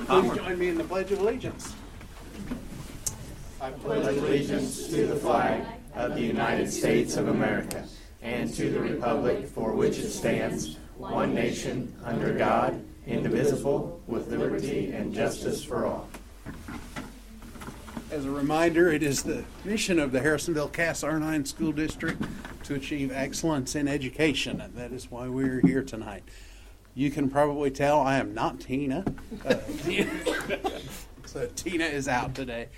Please join me in the Pledge of Allegiance. I pledge allegiance to the flag of the United States of America and to the republic for which it stands, one nation, under God, indivisible, with liberty and justice for all. As a reminder, it is the mission of the Harrisonville Cass Arnine School District to achieve excellence in education, and that is why we're here tonight. You can probably tell I am not Tina. So Tina is out today,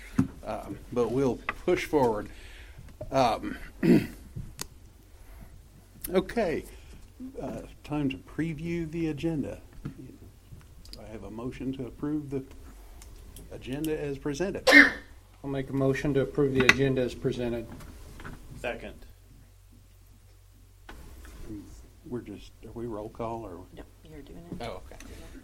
but we'll push forward. Okay, time to preview the agenda. I have a motion to approve the agenda as presented. I'll make a motion to approve the agenda as presented. Second. Are we roll call or? No, you're doing it. Oh, okay.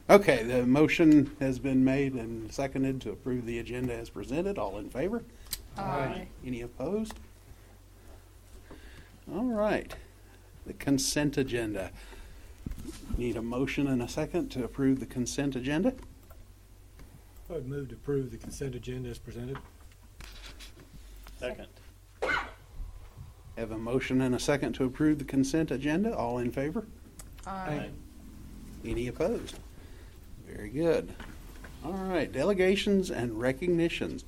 Okay, the motion has been made and seconded to approve the agenda as presented. All in favor? Aye. Any opposed? All right. The consent agenda. Need a motion and a second to approve the consent agenda? I would move to approve the consent agenda as presented. Second. Have a motion and a second to approve the consent agenda. All in favor? Aye. Any opposed? Very good. All right, delegations and recognitions.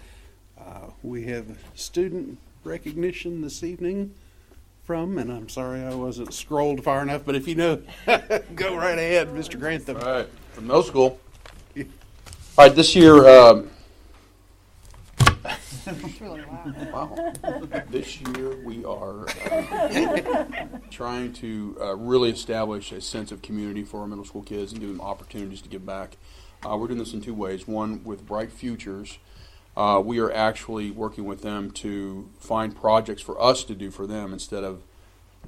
We have student recognition this evening from, and I'm sorry I wasn't scrolled far enough, but if you know, go right ahead, Mr. Grantham. All right, from middle school. All right, this year, It's really loud. wow. This year we are trying to really establish a sense of community for our middle school kids and give them opportunities to give back. We're doing this in two ways. One, with Bright Futures, we are actually working with them to find projects for us to do for them instead of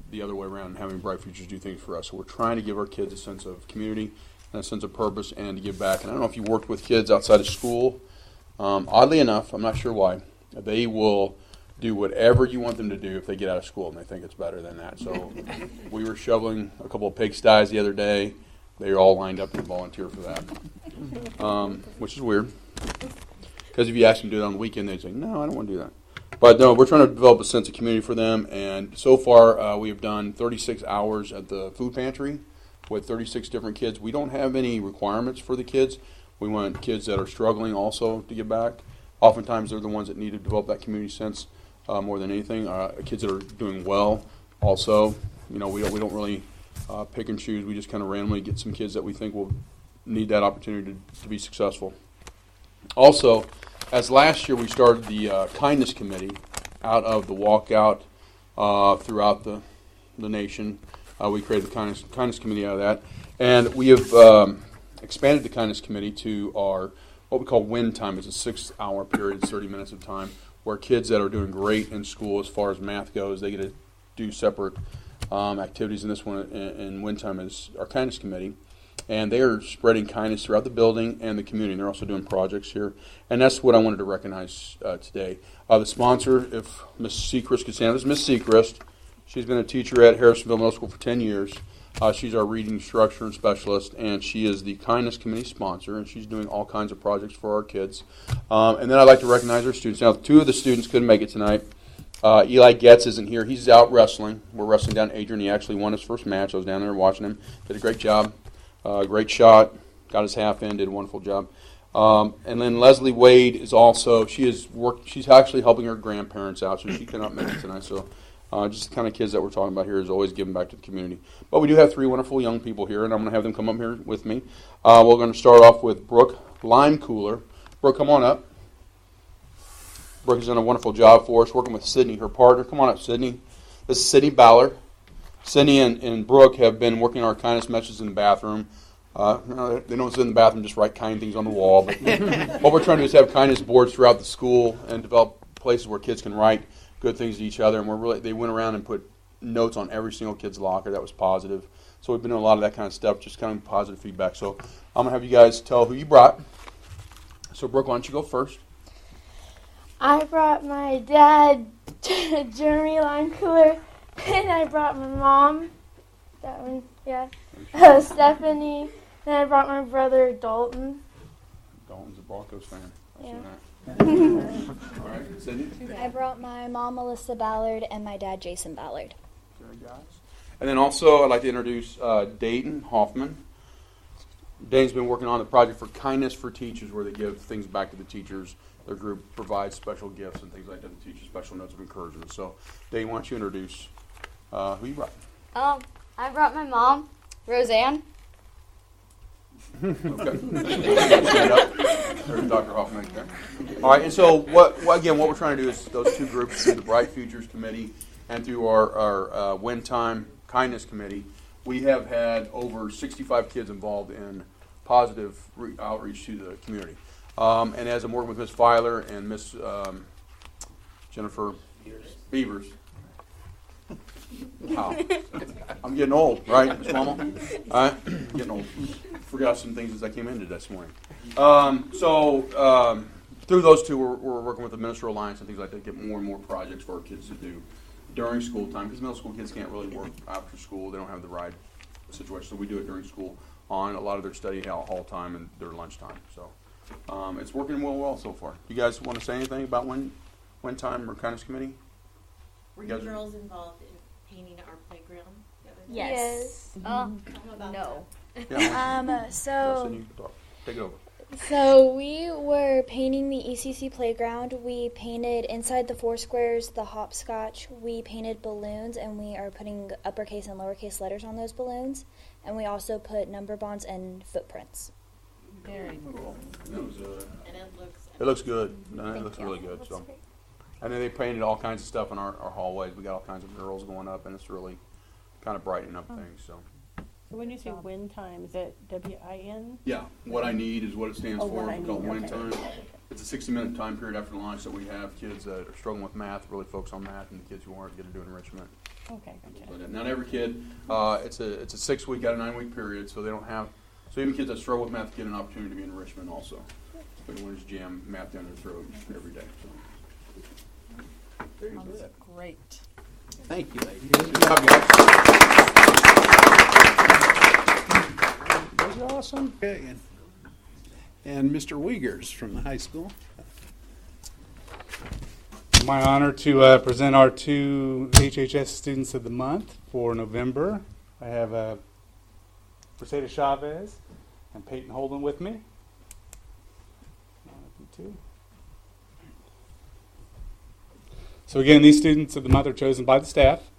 the other way around, having Bright Futures do things for us. So we're trying to give our kids a sense of community and a sense of purpose and to give back. And I don't know if you worked with kids outside of school. Oddly enough, I'm not sure why, they will do whatever you want them to do if they get out of school and they think it's better than that. So we were shoveling a couple of pigsties the other day. They all lined up to volunteer for that, which is weird. Because if you ask them to do it on the weekend, they'd say, no, I don't want to do that. But no, we're trying to develop a sense of community for them. And so far, we have done 36 hours at the food pantry with 36 different kids. We don't have any requirements for the kids. We want kids that are struggling also to give back. Oftentimes, they're the ones that need to develop that community sense more than anything. Kids that are doing well also, we don't really pick and choose. We just kind of randomly get some kids that we think will need that opportunity to be successful. Also, as last year we started the kindness committee out of the walkout throughout the nation. We created the kindness committee out of that. And we have expanded the kindness committee to our what we call win time. It's a 6-hour period, 30 minutes of time, where kids that are doing great in school as far as math goes, they get to do separate activities. And this one in win time is our kindness committee. And they are spreading kindness throughout the building and the community. And they're also doing projects here. And that's what I wanted to recognize today. The sponsor, if Ms. Seacrest could stand, is Ms. Seacrest. She's been a teacher at Harrisonville Middle School for 10 years. She's our reading instructor and specialist, and she is the kindness committee sponsor, and she's doing all kinds of projects for our kids. And then I'd like to recognize our students. Now, 2 of the students couldn't make it tonight. Eli Getz isn't here. He's out wrestling. We're wrestling down Adrian. He actually won his first match. I was down there watching him. Did a great job. Great shot. Got his half in. Did a wonderful job. And then Leslie Wade is also, she's actually helping her grandparents out, so she cannot make it tonight. So just the kind of kids that we're talking about here is always giving back to the community. But we do have 3 wonderful young people here, and I'm going to have them come up here with me. We're going to start off with Brooke Limecooler. Brooke, come on up. Brooke has done a wonderful job for us, working with Sydney, her partner. Come on up, Sydney. This is Sydney Ballard. Sydney and Brooke have been working our kindness messages in the bathroom. They don't sit in the bathroom just write kind things on the wall. But what we're trying to do is have kindness boards throughout the school and develop places where kids can write good things to each other. And they went around and put notes on every single kid's locker that was positive. So we've been doing a lot of that kind of stuff, just kind of positive feedback. So I'm going to have you guys tell who you brought. So Brooke, why don't you go first? I brought my dad, Jeremy Limecooler, and I brought my mom, that one, yeah, Stephanie, Then I brought my brother Dalton. Dalton's a Broncos fan. I see Yeah. that. All right, Cindy. I brought my mom, Melissa Ballard, and my dad, Jason Ballard. Okay, guys. And then also, I'd like to introduce Dayton Hoffman. Dayton's been working on the project for Kindness for Teachers, where they give things back to the teachers. Their group provides special gifts and things like that to teachers, special notes of encouragement. So, Dayton, why don't you introduce who you brought? I brought my mom, Roseanne. Okay. Stand up. There's Dr. Hoffman. Okay. All right, and so what we're trying to do is those two groups, through the Bright Futures Committee and through our Win Time Kindness Committee, we have had over 65 kids involved in positive outreach to the community. And as I'm working with Ms. Filer and Ms. Jennifer Beavers. Wow. I'm getting old, right, Ms. Mama? All right, getting old. Forgot some things as I came into this morning. Through those two, we're working with the Minister Alliance and things like that, get more and more projects for our kids to do during school time, because middle school kids can't really work after school. They don't have the ride situation, so we do it during school on a lot of their study hall time and their lunchtime. So it's working well so far. You guys want to say anything about Win Time or Kindness Committee? Were you girls involved in painting our playground the other day? Yes. How about No. Yeah. So Cindy, take it over. So we were painting the ECC playground. We painted inside the four squares the hopscotch. We painted balloons, and we are putting uppercase and lowercase letters on those balloons. And we also put number bonds and footprints. Very cool. And it It looks good. No, it Thank looks you. really good. So, and then they painted all kinds of stuff in our hallways. We got all kinds of murals going up, and it's really kind of brightening up things. So. So when you say win time, is that WIN? Yeah, what I need is what it stands Oh, for. what I We call it need, Win okay. Time. It's a 60-minute time period after lunch that we have kids that are struggling with math, really focus on math, and the kids who aren't get to do enrichment. Okay, gotcha. But not every kid. It's a 6-week out of 9-week period, so they don't have. So even kids that struggle with math get an opportunity to be in enrichment also. They don't want to just jam math down their throat every day. So. Very good. Great. Thank you, ladies. Good job, guys. That's awesome. Okay, and Mr. Wiegers from the high school. My honor to present our two HHS Students of the Month for November. I have Mercedes Chavez and Peyton Holden with me. So again, these Students of the Month are chosen by the staff.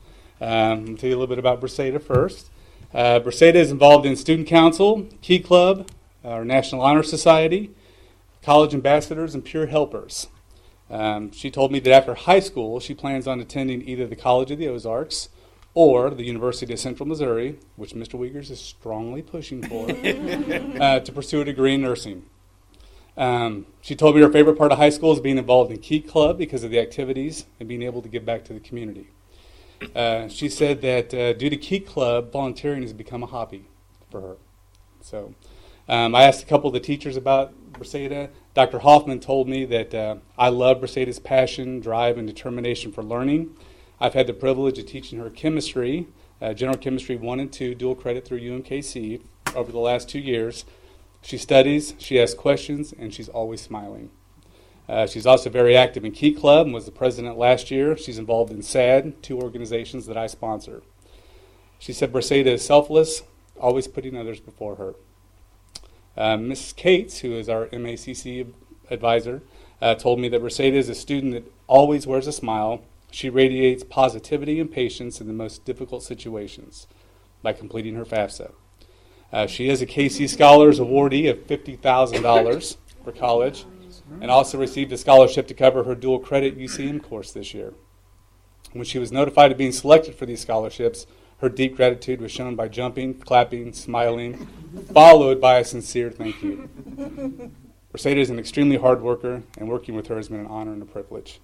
I'll tell you a little bit about Briseda first. Briseda is involved in Student Council, Key Club, our National Honor Society, College Ambassadors, and Pure Helpers. She told me that after high school, she plans on attending either the College of the Ozarks or the University of Central Missouri, which Mr. Wiegers is strongly pushing for, to pursue a degree in nursing. She told me her favorite part of high school is being involved in Key Club because of the activities and being able to give back to the community. She said that due to Key Club, volunteering has become a hobby for her. So I asked a couple of the teachers about Briseda. Dr. Hoffman told me that I love Briseda's passion, drive, and determination for learning. I've had the privilege of teaching her chemistry, General Chemistry 1 and 2, dual credit through UMKC over the last 2 years. She studies, she asks questions, and she's always smiling. She's also very active in Key Club and was the president last year. She's involved in SAD, 2 organizations that I sponsor. She said Briseda is selfless, always putting others before her. Mrs. Cates, who is our MACC advisor, told me that Briseda is a student that always wears a smile. She radiates positivity and patience in the most difficult situations by completing her FAFSA. She is a KC Scholars awardee of $50,000 for college and also received a scholarship to cover her dual credit UCM course this year. When she was notified of being selected for these scholarships, her deep gratitude was shown by jumping, clapping, smiling, followed by a sincere thank you. Briseda is an extremely hard worker, and working with her has been an honor and a privilege.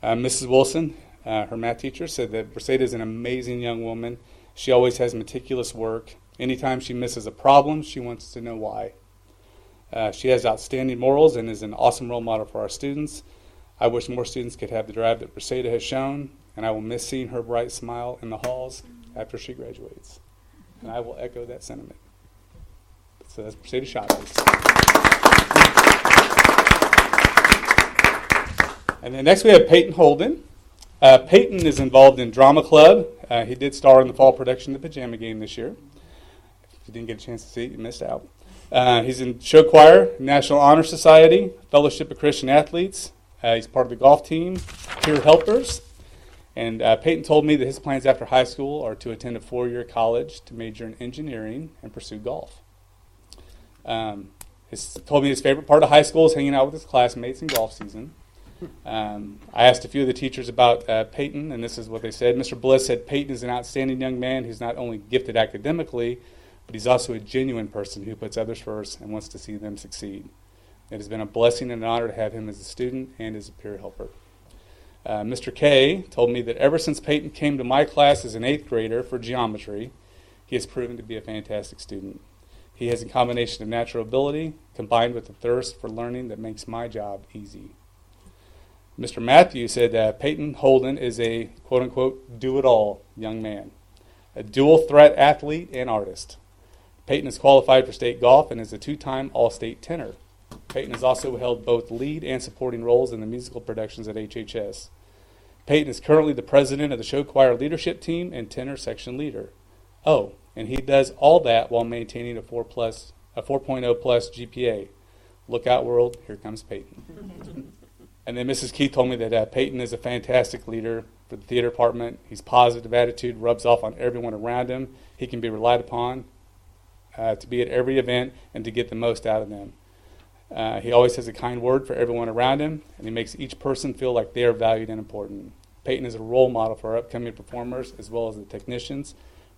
Mrs. Wilson, her math teacher, said that Briseda is an amazing young woman. She always has meticulous work. Anytime she misses a problem, she wants to know why. She has outstanding morals and is an awesome role model for our students. I wish more students could have the drive that Briseda has shown, and I will miss seeing her bright smile in the halls after she graduates. And I will echo that sentiment. So that's Braceda Chavez. And then next we have Peyton Holden. Peyton is involved in Drama Club. He did star in the fall production of the Pajama Game this year. If you didn't get a chance to see it, you missed out. He's in show choir, National Honor Society, Fellowship of Christian Athletes. He's part of the golf team, Peer Helpers. And Peyton told me that his plans after high school are to attend a 4-year college to major in engineering and pursue golf. He told me his favorite part of high school is hanging out with his classmates in golf season. I asked a few of the teachers about Peyton, and this is what they said. Mr. Bliss said Peyton is an outstanding young man who's not only gifted academically, but he's also a genuine person who puts others first and wants to see them succeed. It has been a blessing and an honor to have him as a student and as a peer helper. Mr. K told me that ever since Peyton came to my class as an 8th grader for geometry, he has proven to be a fantastic student. He has a combination of natural ability combined with a thirst for learning that makes my job easy. Mr. Matthew said Peyton Holden is a quote-unquote do-it-all young man, a dual-threat athlete and artist. Peyton is qualified for state golf and is a 2-time All-State tenor. Peyton has also held both lead and supporting roles in the musical productions at HHS. Peyton is currently the president of the show choir leadership team and tenor section leader. Oh, and he does all that while maintaining a 4.0 plus GPA. Look out, world, here comes Peyton. And then Mrs. Keith told me that Peyton is a fantastic leader for the theater department. He's positive attitude, rubs off on everyone around him. He can be relied upon to be at every event and to get the most out of them. He always has a kind word for everyone around him, and he makes each person feel like they are valued and important. Peyton is a role model for our upcoming performers as well as the technicians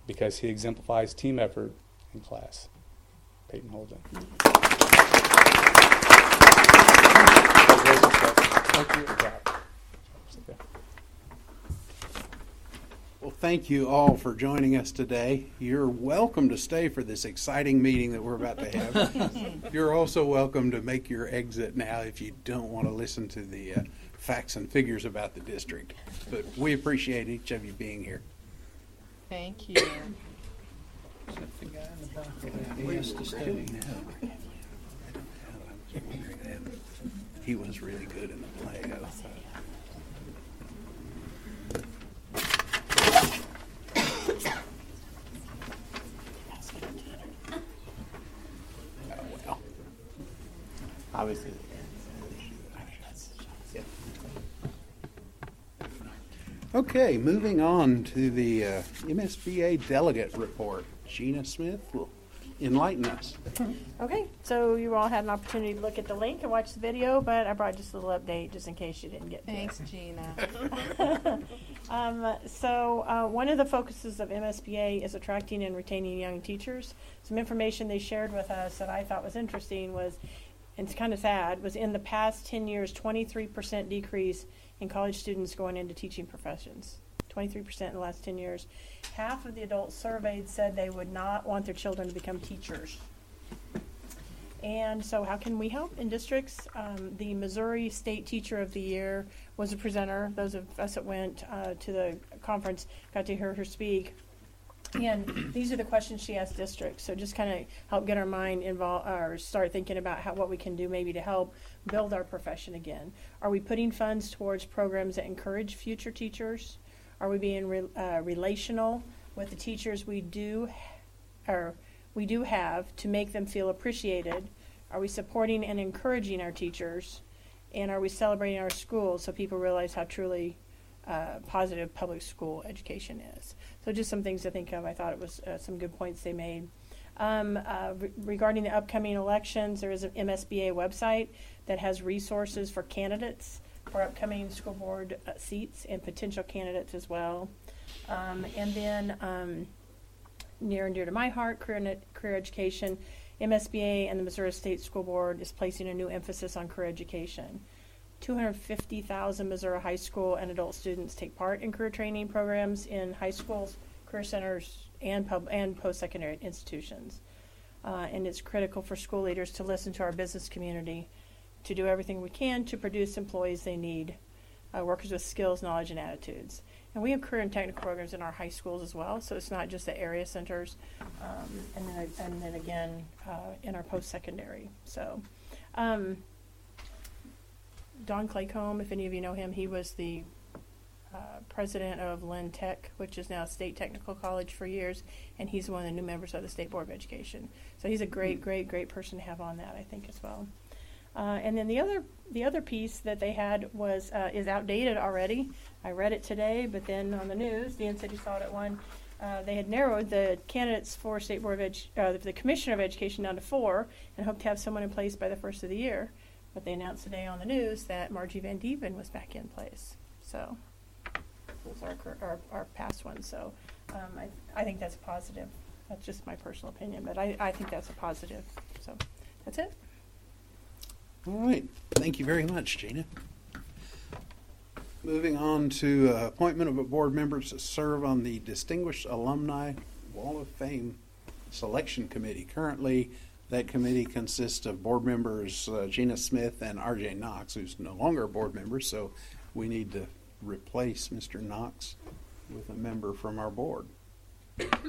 because he exemplifies team effort in class. Peyton Holden. Well, thank you all for joining us today. You're welcome to stay for this exciting meeting that we're about to have. You're also welcome to make your exit now if you don't want to listen to the facts and figures about the district. But we appreciate each of you being here. Thank you. He was really good in the play. Obviously. Okay, moving on to the MSBA delegate report. Sheena Smith will enlighten us. Okay, so you all had an opportunity to look at the link and watch the video, but I brought just a little update just in case you didn't get to Thanks, Gina. One of the focuses of MSBA is attracting and retaining young teachers. Some information they shared with us that I thought was interesting was, and it's kind of sad, was in the past 10 years, 23% decrease in college students going into teaching professions. 23% in the last 10 years. Half of the adults surveyed said they would not want their children to become teachers. And so how can we help in districts? The Missouri State Teacher of the Year was a presenter. Those of us that went to the conference got to hear her speak. And these are the questions she asked districts. So just kind of help get our mind involved or start thinking about what we can do maybe to help build our profession again. Are we putting funds towards programs that encourage future teachers? Are we being relational with the teachers we do have to make them feel appreciated? Are we supporting and encouraging our teachers? And are we celebrating our schools so people realize how truly positive public school education is? So just some things to think of. I thought it was some good points they made. Regarding the upcoming elections, there is an MSBA website that has resources for candidates for upcoming school board seats and potential candidates as well. And then near and dear to my heart, career education, MSBA and the Missouri State School Board is placing a new emphasis on career education. 250,000 Missouri high school and adult students take part in career training programs in high schools, career centers, and post-secondary institutions. And it's critical for school leaders to listen to our business community to do everything we can to produce employees they need workers with skills, knowledge, and attitudes. And we have career and technical programs in our high schools as well, so it's not just the area centers, and then again in our post-secondary. So Don Claycomb, if any of you know him, he was the president of Lynn Tech, which is now State Technical College for years, and he's one of the new members of the State Board of Education. So he's a great person to have on that, I think, as well. And then the other piece that they had was is outdated already. I read it today, but then on the news, Dan said he saw it at 1. They had narrowed the candidates for State Board of the Commissioner of Education down to 4, and hoped to have someone in place by the first of the year. But they announced today on the news that Margie Van Dieven was back in place. So those are our past ones. So I think that's positive. That's just my personal opinion, but I think that's a positive. So that's it. All right. Thank you very much, Gina. Moving on to appointment of board members to serve on the Distinguished Alumni Wall of Fame Selection Committee. Currently, that committee consists of board members Gina Smith and R.J. Knox, who's no longer a board member, so we need to replace Mr. Knox with a member from our board.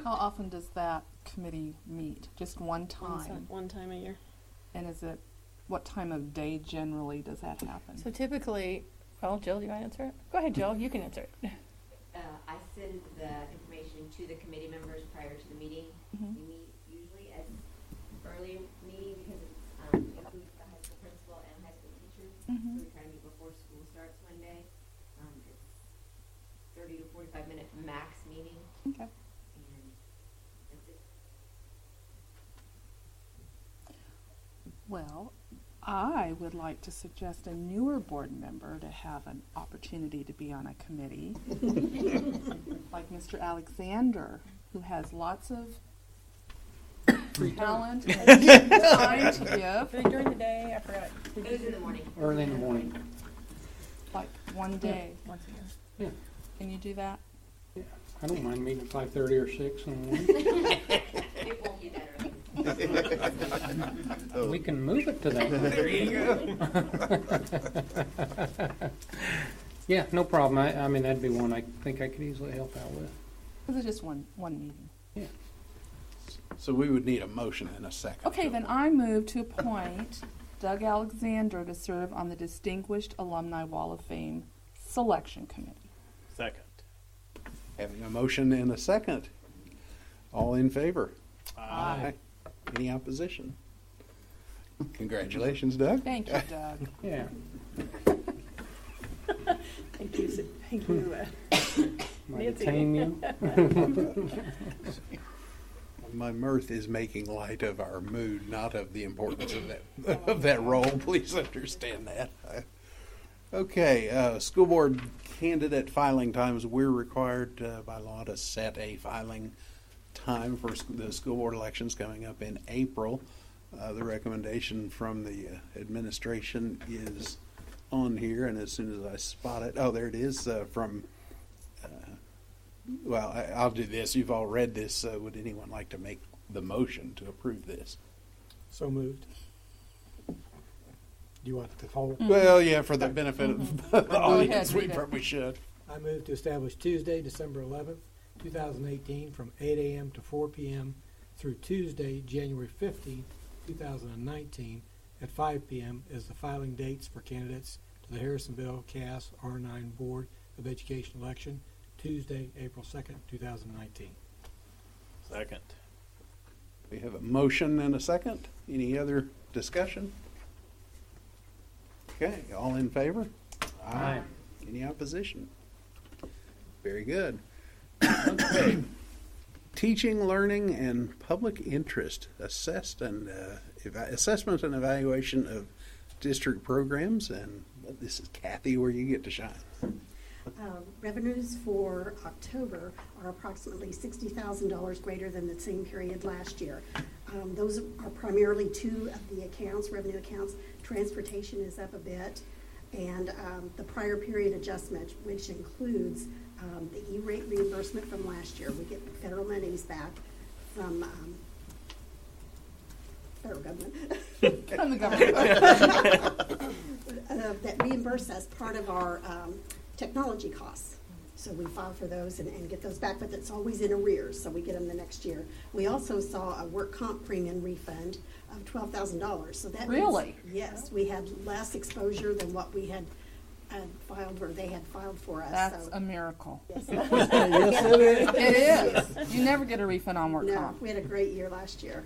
How often does that committee meet? Just one time? One time a year. And what time of day generally does that happen? So typically, well, Jill, do you want to answer it? Go ahead, Jill. You can answer it. I send the information to the committee members prior to the meeting. Mm-hmm. We meet usually at early meeting because it includes the high school principal and high school teachers. Mm-hmm. So we try to meet before school starts Monday. It's 30 to 45-minute max meeting. Okay. And that's it. Well, I would like to suggest a newer board member to have an opportunity to be on a committee, like Mr. Alexander, who has lots of talent and time to give. During the day, I forgot. It was in the morning. Early in the morning. Like one day. Once a year. Yeah. Can you do that? Yeah. I don't mind meeting at 5:30 or 6 in the morning. It won't be that early. We can move it to that. There you go. Yeah, no problem. I mean, that'd be one I think I could easily help out with. Because it's just one meeting. Yeah. So we would need a motion in a second. Okay, then I move to appoint Doug Alexander to serve on the Distinguished Alumni Wall of Fame Selection Committee. Second. Having a motion in a second. All in favor? Aye. Any opposition? Congratulations, Doug. Thank you, Doug. Yeah. Thank you. Thank you. Might Nancy. tame you. My mirth is making light of our mood, not of the importance of that role. Please understand that. Okay, school board candidate filing times. We're required by law to set a filing time for the school board elections coming up in April. The recommendation from the administration is on here, and as soon as I spot it, oh, there it is from. Well, I'll do this. You've all read this. Would anyone like to make the motion to approve this? So moved. Do you want the whole? Well, yeah, for the benefit of the audience, we read it. probably should. I move to establish Tuesday, December 11th, 2018, from 8 a.m. to 4 p.m. through Tuesday, January 15th, 2019, at 5 p.m. as the filing dates for candidates to the Harrisonville Cass R9 Board of Education election, Tuesday, April 2nd, 2019. Second. We have a motion and a second. Any other discussion? Okay, all in favor? Aye. Any opposition? Very good. Okay. Teaching, learning, and public interest. Assessment and evaluation of district programs. And this is Kathy, where you get to shine. Revenues for October are approximately $60,000 greater than the same period last year. Those are primarily two of the accounts, revenue accounts. Transportation is up a bit, and the prior period adjustment, which includes the E-rate reimbursement from last year. We get federal monies back from federal government. From the government. That reimburse us part of our technology costs. So we file for those and get those back, but it's always in arrears, so we get them the next year. We also saw a work comp premium refund of $12,000. So that Really? means, yes, we had less exposure than what we had filed, or they had filed for us. That's so. a miracle. Yes, Yes, it is. It is. You never get a refund on work No, comp. we had a great year last year.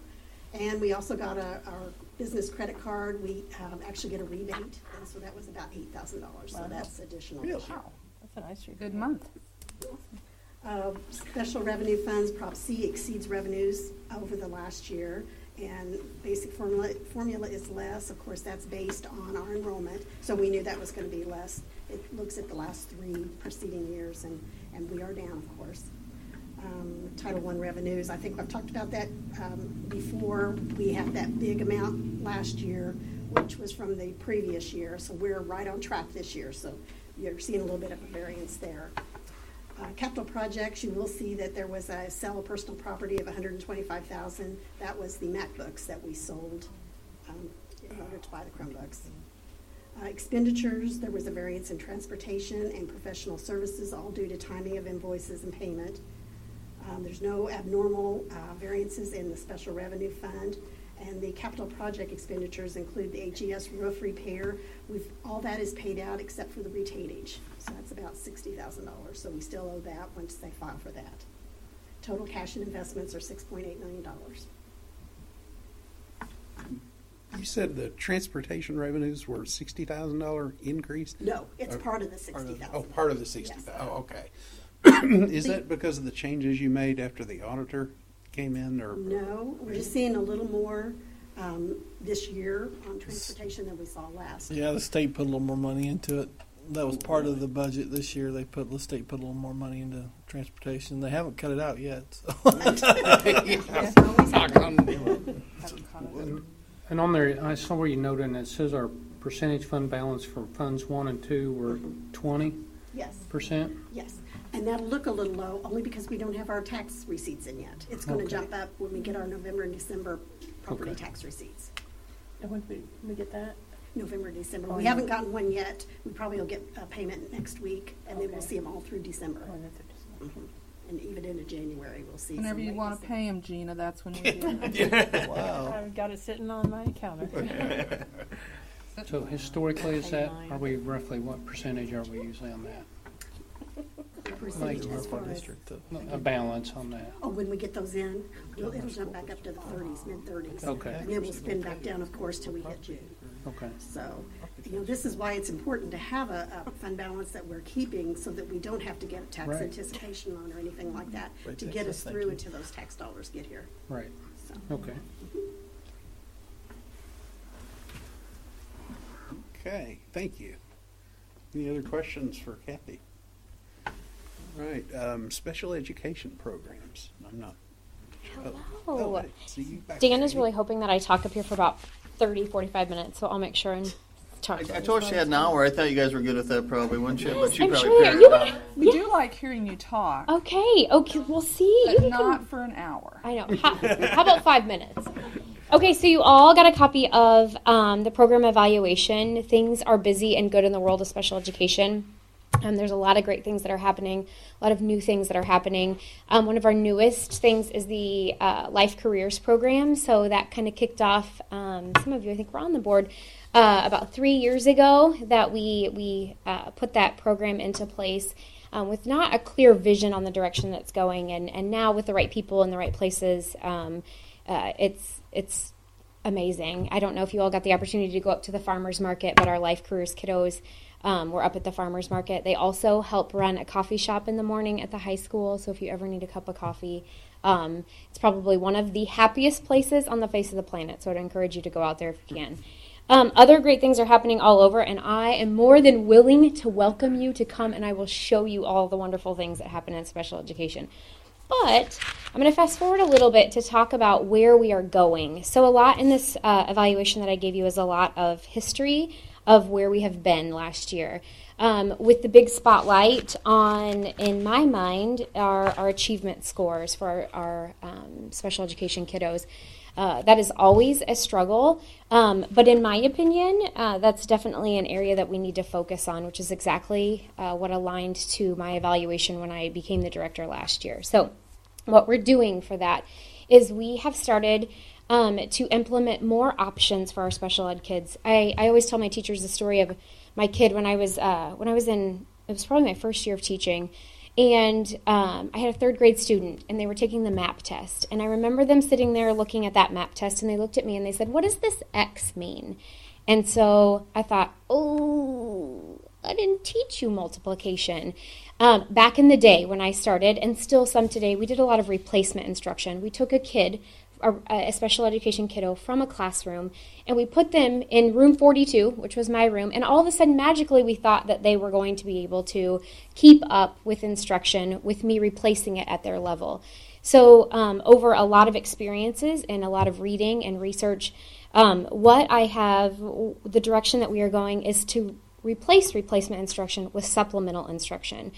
And we also got our business credit card. We actually get a rebate, and so that was about $8,000. So Wow. that's additional. Really? Wow, that's a nice refund. Good month. Special revenue funds, Prop C exceeds revenues over the last year, and basic formula is less. Of course, that's based on our enrollment, so we knew that was going to be less. It looks at the last 3 preceding years, and we are down, of course. Title I revenues, I think I've talked about that before. We had that big amount last year, which was from the previous year, so we're right on track this year, so you're seeing a little bit of a variance there. Capital projects, you will see that there was a sale of personal property of $125,000. That was the MacBooks that we sold in order to buy the Chromebooks. Expenditures, there was a variance in transportation and professional services, all due to timing of invoices and payment. There's no abnormal variances in the special revenue fund. And the capital project expenditures include the HES roof repair. All that is paid out except for the retainage. So that's about $60,000. So we still owe that once they file for that. Total cash and investments are $6.8 million. You said the transportation revenues were $60,000 increase? No, it's part of the $60,000. Oh, part of the $60,000. Yes. Oh, okay. Is that because of the changes you made after the auditor came in, or? No, we're just seeing a little more this year on transportation than we saw last. Yeah, the state put a little more money into it. That was part of the budget this year. The state put a little more money into transportation. They haven't cut it out yet. And on there, I saw where you noted, and it says our percentage fund balance for funds 1 and 2 were 20%. Yes. Yes. And that'll look a little low, only because we don't have our tax receipts in yet. It's going to Okay. jump up when we get our November and December property Okay. tax receipts. And when we get that? November, December. Oh, We yeah. haven't gotten one yet. We probably will get a payment next week, and then we'll see them all through December. Oh, that's it. Mhm. And even into January, we'll see. Whenever some you late want to December. pay them, Gina, that's when we do it. Wow. I've got it sitting on my counter. So historically, are we roughly, what percentage are we usually on that? Percentage as far as, district, A balance on that? oh, when we get those in, it'll jump back up to the 30s, mid-30s. Okay. And then we'll spin back down, of course, till we hit June. Okay. So, this is why it's important to have a fund balance that we're keeping so that we don't have to get a tax Right. anticipation loan or anything like that Right, to get us thank through you. until those tax dollars get here. Right. So, Okay. Okay, thank you. Any other questions for Kathy? All right, special education programs. I'm not. Hello. I see you back Dan there. is really hoping that I talk up here for about 30, 45 minutes, so I'll make sure and talk. I told her she had an hour. I thought you guys were good with that, probably, wouldn't you? But she I'm probably sure pared you it down. We do like hearing you talk, Okay, we'll see. but You can not for an hour. I know. How about 5 minutes? Okay, so you all got a copy of the program evaluation. Things are busy and good in the world of special education. There's a lot of great things that are happening, a lot of new things that are happening. One of our newest things is the Life Careers program. So that kind of kicked off, some of you I think were on the board, about 3 years ago that we put that program into place with not a clear vision on the direction that's going. And now with the right people in the right places, it's amazing. I don't know if you all got the opportunity to go up to the farmers market, but our Life Careers kiddos were up at the farmers market. They also help run a coffee shop in the morning at the high school. So if you ever need a cup of coffee, it's probably one of the happiest places on the face of the planet. So I'd encourage you to go out there if you can. Other great things are happening all over, and I am more than willing to welcome you to come, and I will show you all the wonderful things that happen in special education. But I'm going to fast forward a little bit to talk about where we are going. So a lot in this evaluation that I gave you is a lot of history of where we have been last year. With the big spotlight on, in my mind, our achievement scores for our special education kiddos. That is always a struggle, but in my opinion, that's definitely an area that we need to focus on, which is exactly what aligned to my evaluation when I became the director last year. So what we're doing for that is we have started to implement more options for our special ed kids. I always tell my teachers the story of my kid when I was in, it was probably my first year of teaching, and I had a third grade student, and they were taking the MAP test. And I remember them sitting there looking at that MAP test, and they looked at me and they said, "What does this X mean?" And so I thought, oh, I didn't teach you multiplication. Back in the day when I started, and still some today, we did a lot of replacement instruction. We took a kid, a special education kiddo, from a classroom, and we put them in room 42, which was my room, and all of a sudden, magically, we thought that they were going to be able to keep up with instruction with me replacing it at their level. So over a lot of experiences and a lot of reading and research, what I have, the direction that we are going is to replace replacement instruction with supplemental instruction.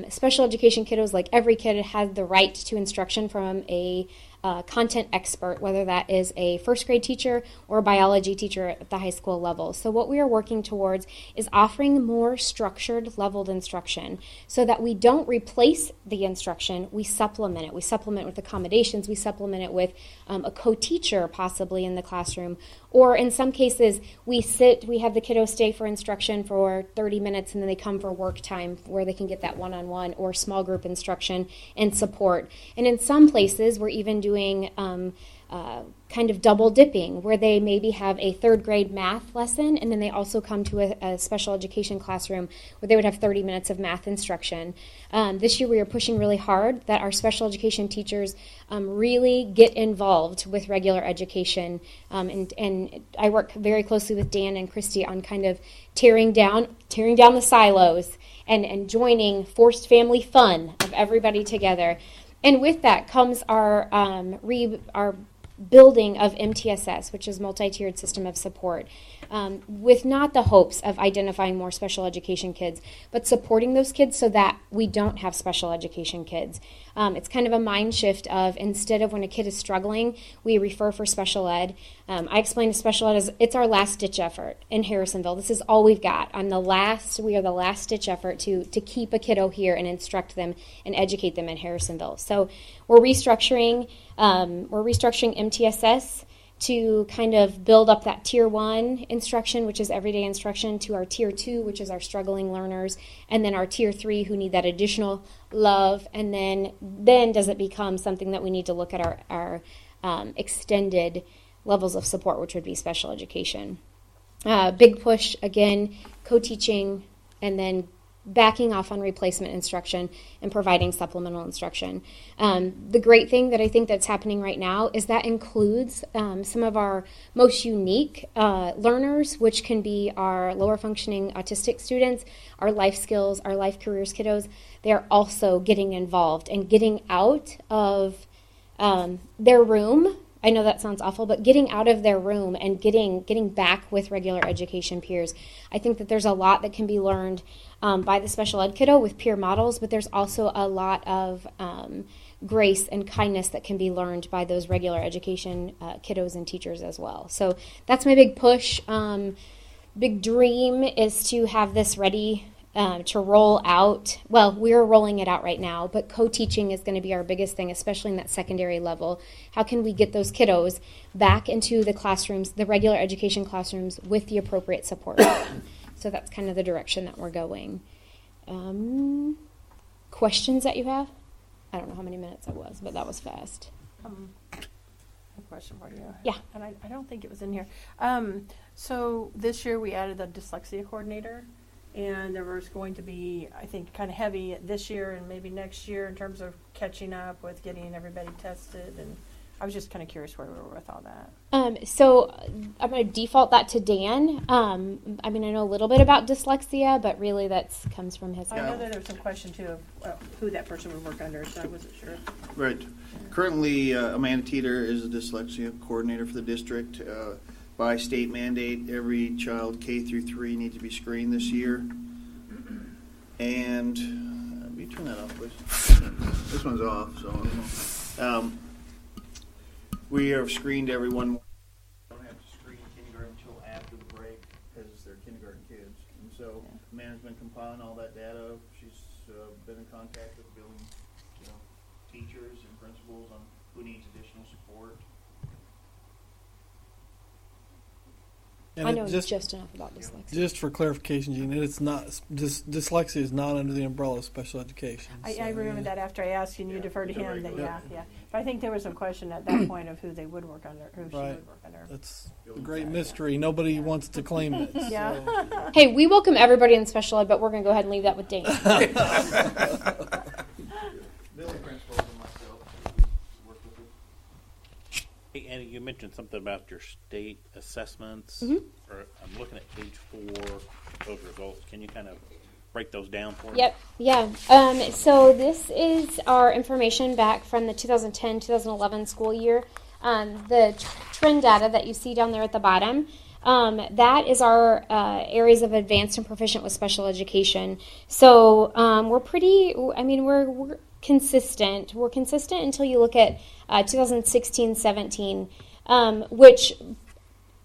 Special education kiddos, like every kid, has the right to instruction from a content expert, whether that is a first grade teacher or a biology teacher at the high school level. So what we are working towards is offering more structured, leveled instruction so that we don't replace the instruction, we supplement it. We supplement with accommodations, we supplement it with a co-teacher possibly in the classroom, or in some cases we have the kiddo stay for instruction for 30 minutes and then they come for work time where they can get that one-on-one or small group instruction and support. And in some places we're even doing kind of double dipping, where they maybe have a third grade math lesson and then they also come to a special education classroom where they would have 30 minutes of math instruction. This year we are pushing really hard that our special education teachers really get involved with regular education, and I work very closely with Dan and Christy on kind of tearing down the silos and joining forced family fun of everybody together. And with that comes our building of MTSS, which is multi-tiered system of support, with not the hopes of identifying more special education kids, but supporting those kids so that we don't have special education kids. It's kind of a mind shift of, instead of when a kid is struggling, we refer for special ed. I explain to special ed as it's our last ditch effort in Harrisonville. This is all we've got. We are the last ditch effort to keep a kiddo here and instruct them and educate them in Harrisonville. So we're restructuring MTSS to kind of build up that tier 1 instruction, which is everyday instruction, to our tier 2, which is our struggling learners, and then our tier 3 who need that additional love, and then does it become something that we need to look at our extended levels of support, which would be special education. Big push, again, co-teaching, and then backing off on replacement instruction and providing supplemental instruction. The great thing that I think that's happening right now is that includes some of our most unique learners, which can be our lower functioning autistic students, our life skills, our life careers kiddos. They are also getting involved and getting out of their room. I know that sounds awful, but getting out of their room and getting back with regular education peers. I think that there's a lot that can be learned by the special ed kiddo with peer models, but there's also a lot of grace and kindness that can be learned by those regular education kiddos and teachers as well. So that's my big push. Big dream is to have this ready to roll out. Well, we're rolling it out right now, but co-teaching is going to be our biggest thing, especially in that secondary level. How can we get those kiddos back into the classrooms, the regular education classrooms, with the appropriate support? So that's kind of the direction that we're going. Questions that you have? I don't know how many minutes it was, but that was fast. A question for you. Yeah. And I don't think it was in here. So this year we added the dyslexia coordinator, and there was going to be, I think, kind of heavy this year and maybe next year in terms of catching up with getting everybody tested. And I was just kind of curious where we were with all that. So I'm going to default that to Dan. I mean, I know a little bit about dyslexia, but really that comes from his. I know that there was some question, too, of who that person would work under, so I wasn't sure. Right. Currently, Amanda Teeter is a dyslexia coordinator for the district. By state mandate, every child K through 3 needs to be screened this year. And let me turn that off, please. This one's off, so I don't know. We have screened everyone. Don't have to screen kindergarten until after the break because they're kindergarten kids. And so Amanda's been compiling all that data. She's been in contact with building, teachers and principals on who needs additional support. And I know just enough about dyslexia. Just for clarification, Gene, it's not dyslexia is not under the umbrella of special education. I remember that after I asked you and you deferred to him. That, yeah. But I think there was some question at that point of who they would work under, who she would work under. That's a great mystery. Nobody wants to claim it. Yeah. So. Hey, we welcome everybody in special ed, but we're going to go ahead and leave that with Dane. Building principals and myself work with it. Hey, Annie, you mentioned something about your state assessments. Or I'm looking at page 4, those results. Can you kind of break those down for me? Yep. Yeah. So this is our information back from the 2010-2011 school year. The trend data that you see down there at the bottom, that is our areas of advanced and proficient with special education. So we're consistent. We're consistent until you look at 2016-17, which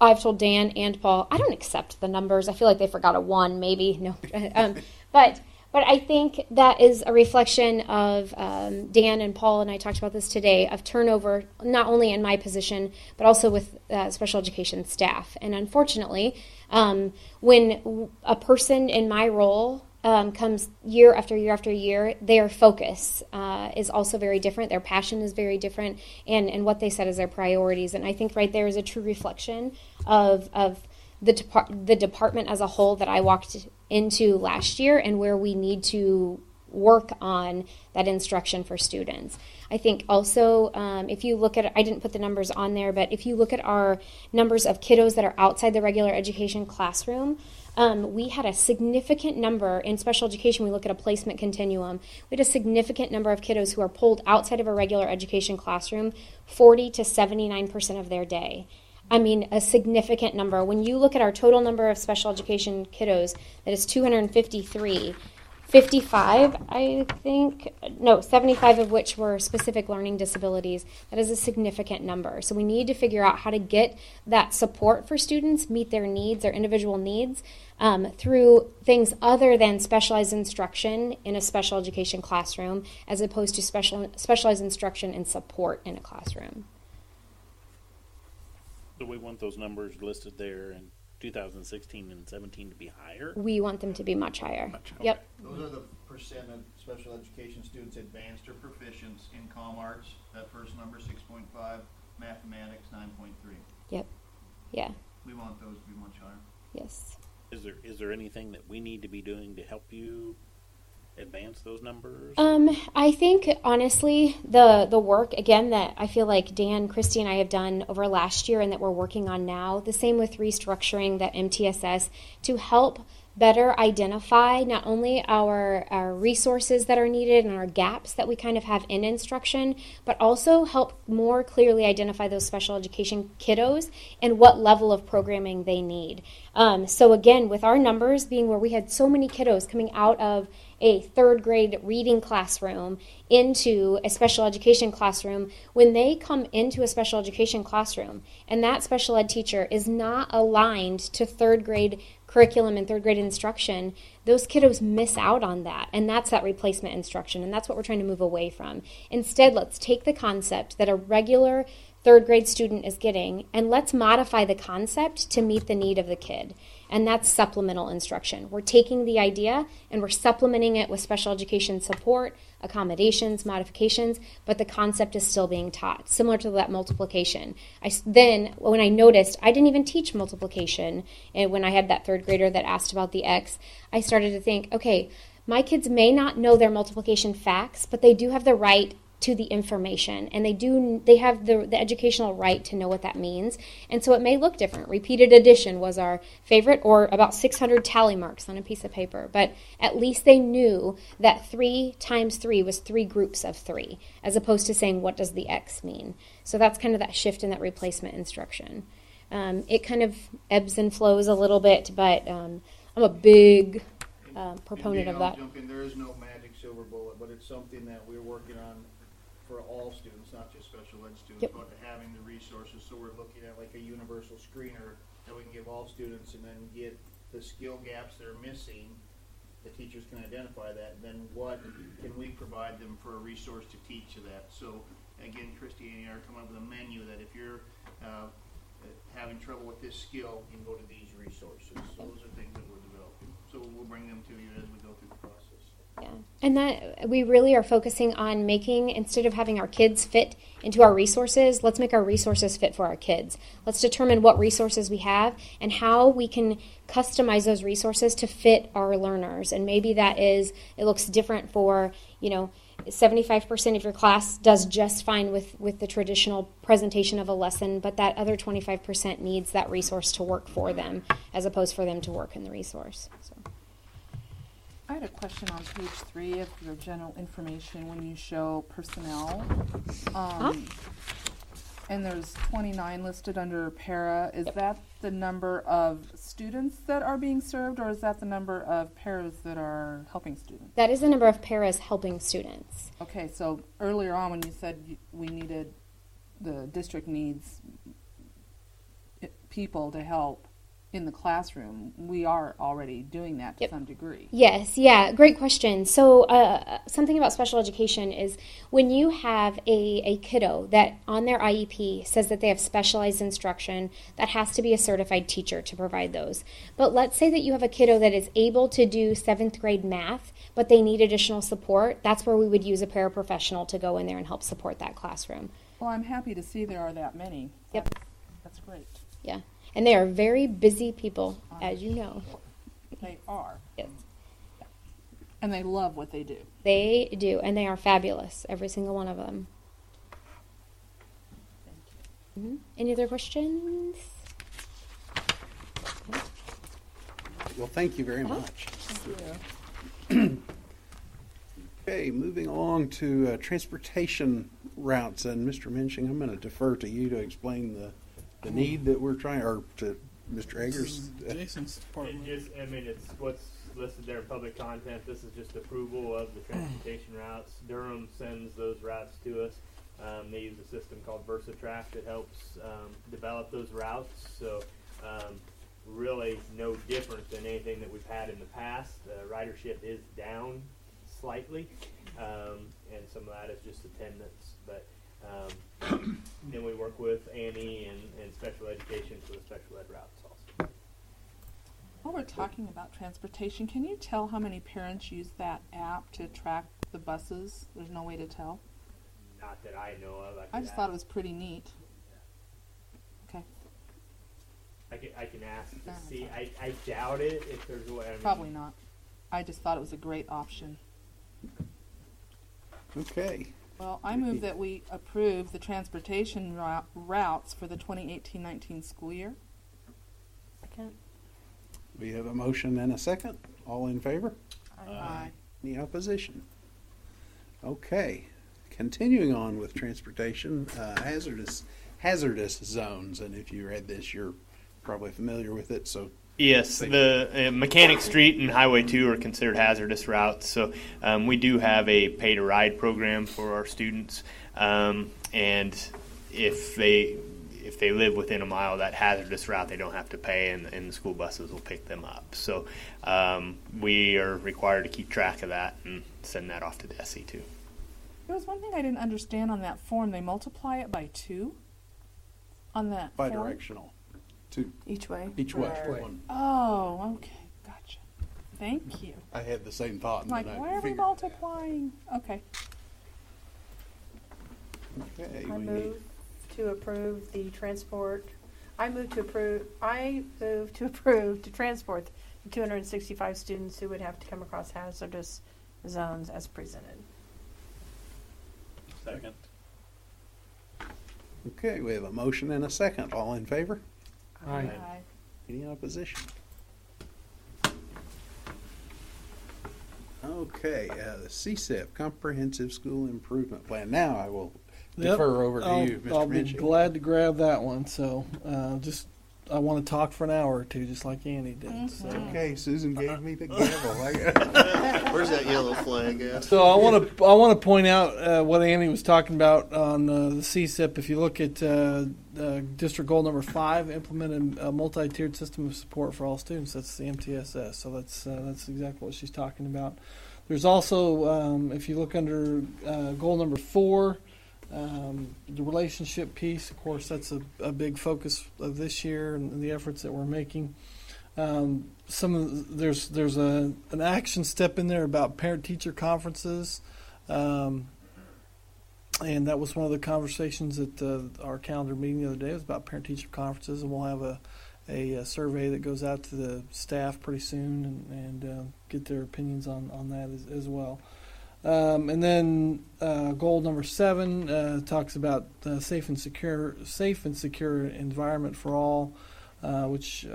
I've told Dan and Paul, I don't accept the numbers. I feel like they forgot a 1, maybe. No. But I think that is a reflection of Dan and Paul, and I talked about this today, of turnover, not only in my position, but also with special education staff. And unfortunately, when a person in my role comes year after year after year, their focus is also very different. Their passion is very different, and what they set as their priorities. And I think right there is a true reflection of the department as a whole that I walked into last year, and where we need to work on that instruction for students. I think also, if you look at, I didn't put the numbers on there, but if you look at our numbers of kiddos that are outside the regular education classroom, we had a significant number in special education. We look at a placement continuum. We had a significant number of kiddos who are pulled outside of a regular education classroom 40 to 79% of their day. I mean, a significant number. When you look at our total number of special education kiddos, that is 253. 55, I think, no, 75 of which were specific learning disabilities. That is a significant number. So we need to figure out how to get that support for students, meet their needs, their individual needs, through things other than specialized instruction in a special education classroom, as opposed to specialized instruction and support in a classroom. Do we want those numbers listed there in 2016 and 17 to be higher? We want them to be much higher. Okay. Yep. Those are the percent of special education students advanced or proficient in comm arts. That first number, 6.5. Mathematics, 9.3. Yep. Yeah. We want those to be much higher. Yes. Is there anything that we need to be doing to help you advance those numbers? I think, honestly, the work, again, that I feel like Dan, Christy, and I have done over last year and that we're working on now, the same with restructuring that MTSS to help better identify not only our resources that are needed and our gaps that we kind of have in instruction, but also help more clearly identify those special education kiddos and what level of programming they need. So again, with our numbers being where we had so many kiddos coming out of a third grade reading classroom into a special education classroom, when they come into a special education classroom and that special ed teacher is not aligned to third grade curriculum and third grade instruction, those kiddos miss out on that. And that's that replacement instruction. And that's what we're trying to move away from. Instead, let's take the concept that a regular third grade student is getting, and let's modify the concept to meet the need of the kid. And that's supplemental instruction. We're taking the idea and we're supplementing it with special education support, accommodations, modifications, but the concept is still being taught, similar to that multiplication. Then, when I noticed I didn't even teach multiplication, and when I had that third grader that asked about the X, I started to think, okay, my kids may not know their multiplication facts, but they do have the right to the information, and they have the educational right to know what that means. And so it may look different. Repeated addition was our favorite, or about 600 tally marks on a piece of paper, but at least they knew that 3 times 3 was 3 groups of 3, as opposed to saying, what does the X mean? So that's kind of that shift in that replacement instruction. It kind of ebbs and flows a little bit, but I'm a big proponent of that. Jump in. There is no magic silver bullet, but it's something that we're working on for all students, not just special ed students, Yep. but having the resources. So we're looking at like a universal screener that we can give all students, and then get the skill gaps that are missing. The teachers can identify that, and then what can we provide them for a resource to teach to that? So again, Christy and I are coming up with a menu that if you're having trouble with this skill, you can go to these resources. So those are things that we're developing. So we'll bring them to you as we go through the process. Yeah. And that we really are focusing on making, instead of having our kids fit into our resources, let's make our resources fit for our kids. Let's determine what resources we have and how we can customize those resources to fit our learners. And maybe that is, it looks different for, 75% of your class does just fine with the traditional presentation of a lesson, but that other 25% needs that resource to work for them as opposed for them to work in the resource. So. I had a question on page 3 of your general information when you show personnel. And there's 29 listed under para. Is that the number of students that are being served, or is that the number of paras that are helping students? That is the number of paras helping students. Okay, so earlier on when you said the district needs people to help in the classroom, we are already doing that to some degree. Yes, yeah, great question. So something about special education is when you have a kiddo that on their IEP says that they have specialized instruction, that has to be a certified teacher to provide those. But let's say that you have a kiddo that is able to do 7th grade math, but they need additional support. That's where we would use a paraprofessional to go in there and help support that classroom. Well, I'm happy to see there are that many. Yep. That's great. Yeah. And they are very busy people, as you know. They are. Yes. And they love what they do. They do, and they are fabulous, every single one of them. Mm-hmm. Any other questions? Well, thank you very much. Thank you. Okay, moving along to transportation routes. And Mr. Minching, I'm going to defer to you to explain the need that we're trying, or to Mr. Eggers. Jason's department. It's what's listed there in public content. This is just approval of the transportation routes. Durham sends those routes to us. They use a system called VersaTrack that helps develop those routes. So really no different than anything that we've had in the past. Ridership is down slightly, and some of that is just attendance. But then we work with Annie and special education for the special ed routes also. While we're talking about transportation, can you tell how many parents use that app to track the buses? There's no way to tell. Not that I know of. I just thought it was pretty neat. Okay. I can ask to see. I doubt it if there's a way. Probably not. I just thought it was a great option. Okay. Well, I move that we approve the transportation routes for the 2018-19 school year. Second. We have a motion and a second. All in favor? Aye. Any opposition? Okay. Continuing on with transportation, hazardous zones. And if you read this, you're probably familiar with it. So Yes, the Mechanic Street and Highway 2 are considered hazardous routes. So we do have a pay-to-ride program for our students, and if they live within a mile of that hazardous route, they don't have to pay, and the school buses will pick them up. So we are required to keep track of that and send that off to the SE2. There was one thing I didn't understand on that form. They multiply it by 2 on that form? Bidirectional. 2. Each way? Each way. Oh, okay. Gotcha. Thank you. I had the same thought. I'm like, why are we multiplying? Okay. Okay. I move to approve the transport. I move to approve to transport the 265 students who would have to come across hazardous zones as presented. Second. Okay, we have a motion and a second. All in favor? Aye. Any opposition? Okay, the CSIP, Comprehensive School Improvement Plan. Now I will defer over to you, Mr. I'll be Minching. glad to grab that one. So just want to talk for an hour or two, just like Annie did. So. Okay, Susan gave me the gavel. Where's that yellow flag at? So I want to point out what Annie was talking about on the CSIP. If you look at district goal number 5, implement a multi-tiered system of support for all students. That's the MTSS. So that's exactly what she's talking about. There's also, if you look under goal number 4, the relationship piece. Of course, that's a big focus of this year and the efforts that we're making. There's an action step in there about parent-teacher conferences, and that was one of the conversations at our calendar meeting the other day. It was about parent-teacher conferences, and we'll have a survey that goes out to the staff pretty soon and get their opinions on that as well. And then goal number 7 talks about safe and secure environment for all, which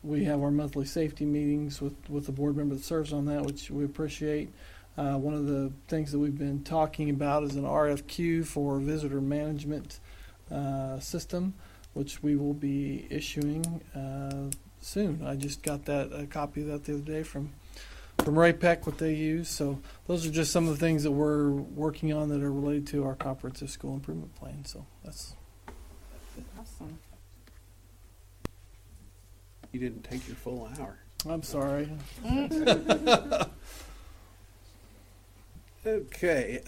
we have our monthly safety meetings with the board member that serves on that, which we appreciate. One of the things that we've been talking about is an RFQ for visitor management system, which we will be issuing soon. I just got a copy of that the other day from Ray Peck, what they use. So those are just some of the things that we're working on that are related to our comprehensive school improvement plan. So that's awesome. You didn't take your full hour. I'm sorry. Okay.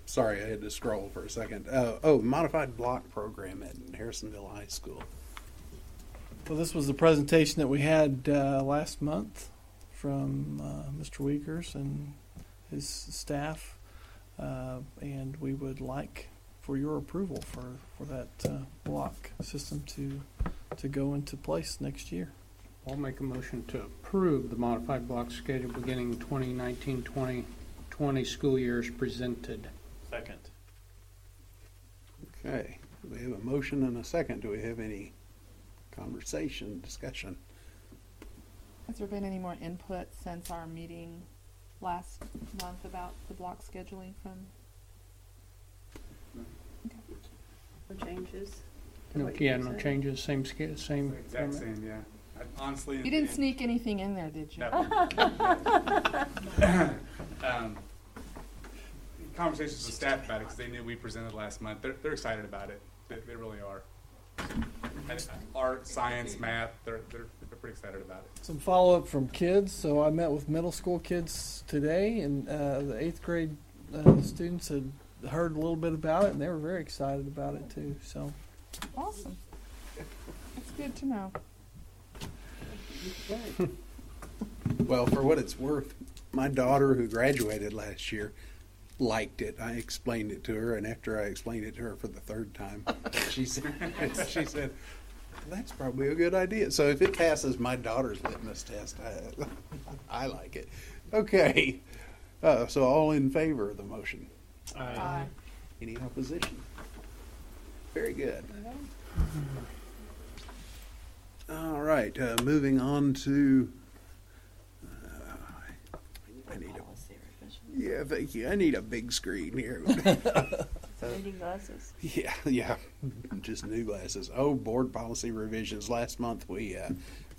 Sorry, I had to scroll for a second. Modified block program at Harrisonville High School. Well, this was the presentation that we had last month from Mr. Wiegers and his staff, and we would like for your approval for that block system to go into place next year. I'll make a motion to approve the modified block schedule beginning 2019-2020 school years presented. Second. Okay, we have a motion and a second. Do we have any conversation, discussion? Has there been any more input since our meeting last month about the block scheduling from? No changes? No changes, same Exact format. same, yeah. Honestly, You didn't sneak anything in there, did you? Conversations with staff about it because they knew we presented last month. They're excited about it. They really are. And art, science, math, they're pretty excited about it. Some follow-up from kids. So I met with middle school kids today, and the 8th grade students had heard a little bit about it, and they were very excited about it too. So awesome. It's good to know. Well, for what it's worth, my daughter who graduated last year liked it. I explained it to her, and after I explained it to her for the 3rd time, she said, that's probably a good idea. So if it passes my daughter's litmus test, I like it. Okay. So all in favor of the motion? Aye. Any opposition? Very good. All right. Moving on to. Yeah, thank you. I need a big screen here. Reading glasses. Yeah, just new glasses. Oh, board policy revisions. Last month we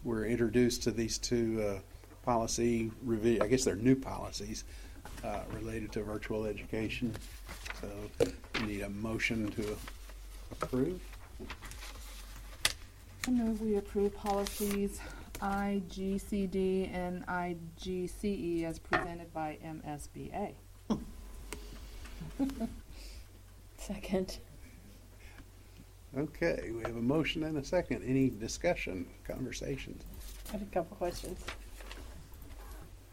were introduced to these 2 policy revisions. I guess they're new policies related to virtual education. So we need a motion to approve. I move we approve policies IGCD and IGCE as presented by MSBA. Second. Okay, we have a motion and a second. Any discussion, conversations? I have a couple questions.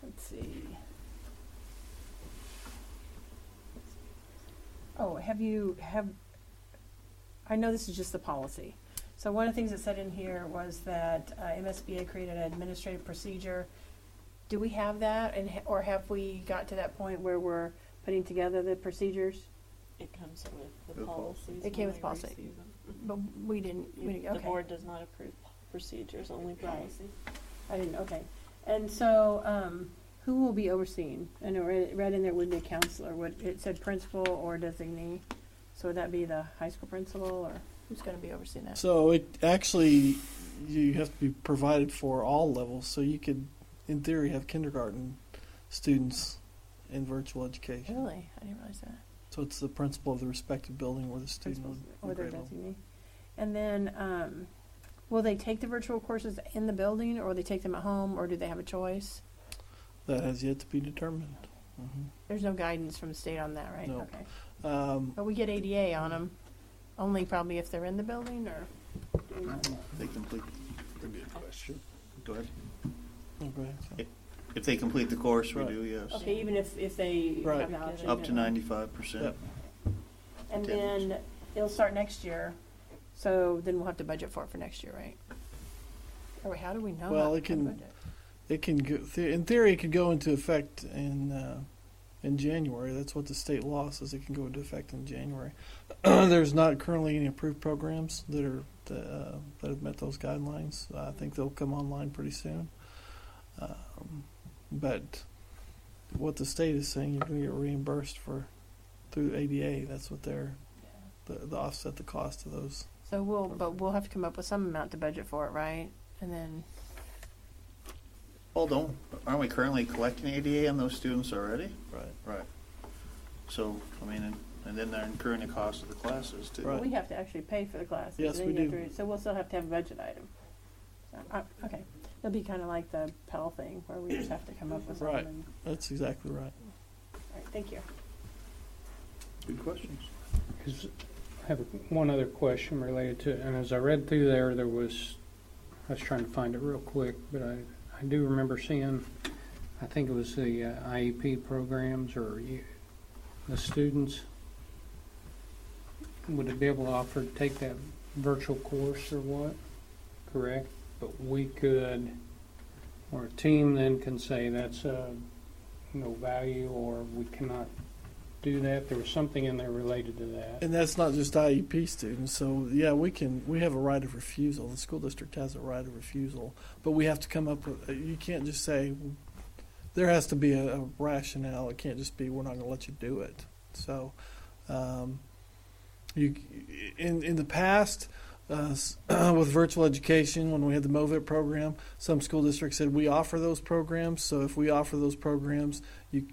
Let's see. Oh, I know this is just the policy. So one of the things that said in here was that MSBA created an administrative procedure. Do we have that, or have we got to that point where we're putting together the procedures? It comes with the policies. It came when with we policy. receive them. But we didn't. Okay. The board does not approve procedures, only policy. I didn't. Okay. And so, who will be overseeing? I know it read in there would be a counselor. It said principal or designee. So would that be the high school principal or? Who's going to be overseeing that? So it actually, you have to be provided for all levels. So you could, in theory, have kindergarten students in virtual education. Really? I didn't realize that. So it's the principal of the respective building or the student Or their grade level. designee. And then, will they take the virtual courses in the building, or will they take them at home, or do they have a choice? That has yet to be determined. Mm-hmm. There's no guidance from the state on that, right? No. Okay. But we get ADA on them, only probably if they're in the building, or? They complete. Good question. Go ahead. Oh, go ahead. So. If they complete the course, we Right. do, yes. Okay, even if they Right. have the option. Up to 95%. Yep. And then it'll start next year, so then we'll have to budget for it for next year, right? Or how do we know? Well, how it to can. budget? It can go, in theory, it could go into effect in January. That's what the state law says. It can go into effect in January. There's not currently any approved programs that are that have met those guidelines. I think they'll come online pretty soon. But what the state is saying, you're going to get reimbursed through ADA. That's what they're the offset the cost of those. So we'll have to come up with some amount to budget for it, right? And then Well, aren't we currently collecting ADA on those students already? Right. Right. So, I mean, and then they're incurring the cost of the classes too. Right. we have to actually pay for the classes. Yes, and then we you have do. to so we'll still have to have a budget item. So, okay, it'll be kind of like the Pell thing where we just have to come up with something. Right. And, That's exactly right. all right, thank you. Good questions. I have one other question related to it, and as I read through there, I was trying to find it real quick, but I do remember seeing, I think it was the IEP programs or the students, would it be able to offer to take that virtual course or what? Correct? But we could, or a team then can say that's no value or we cannot do that. There was something in there related to that. And that's not just IEP students. So yeah, we have a right of refusal. The school district has a right of refusal, but we have to come up with. You can't just say. There has to be a rationale. It can't just be we're not going to let you do it. So, you in the past. With virtual education, when we had the MOVIT program, some school districts said we offer those programs. So if we offer those programs,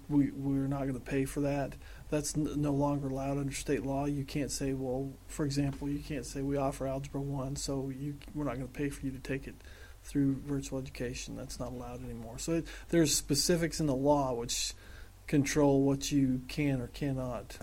we're not going to pay for that. That's no longer allowed under state law. You can't say, well, for example, you can't say we offer Algebra 1, so we're not going to pay for you to take it through virtual education. That's not allowed anymore. So there's specifics in the law which control what you can or cannot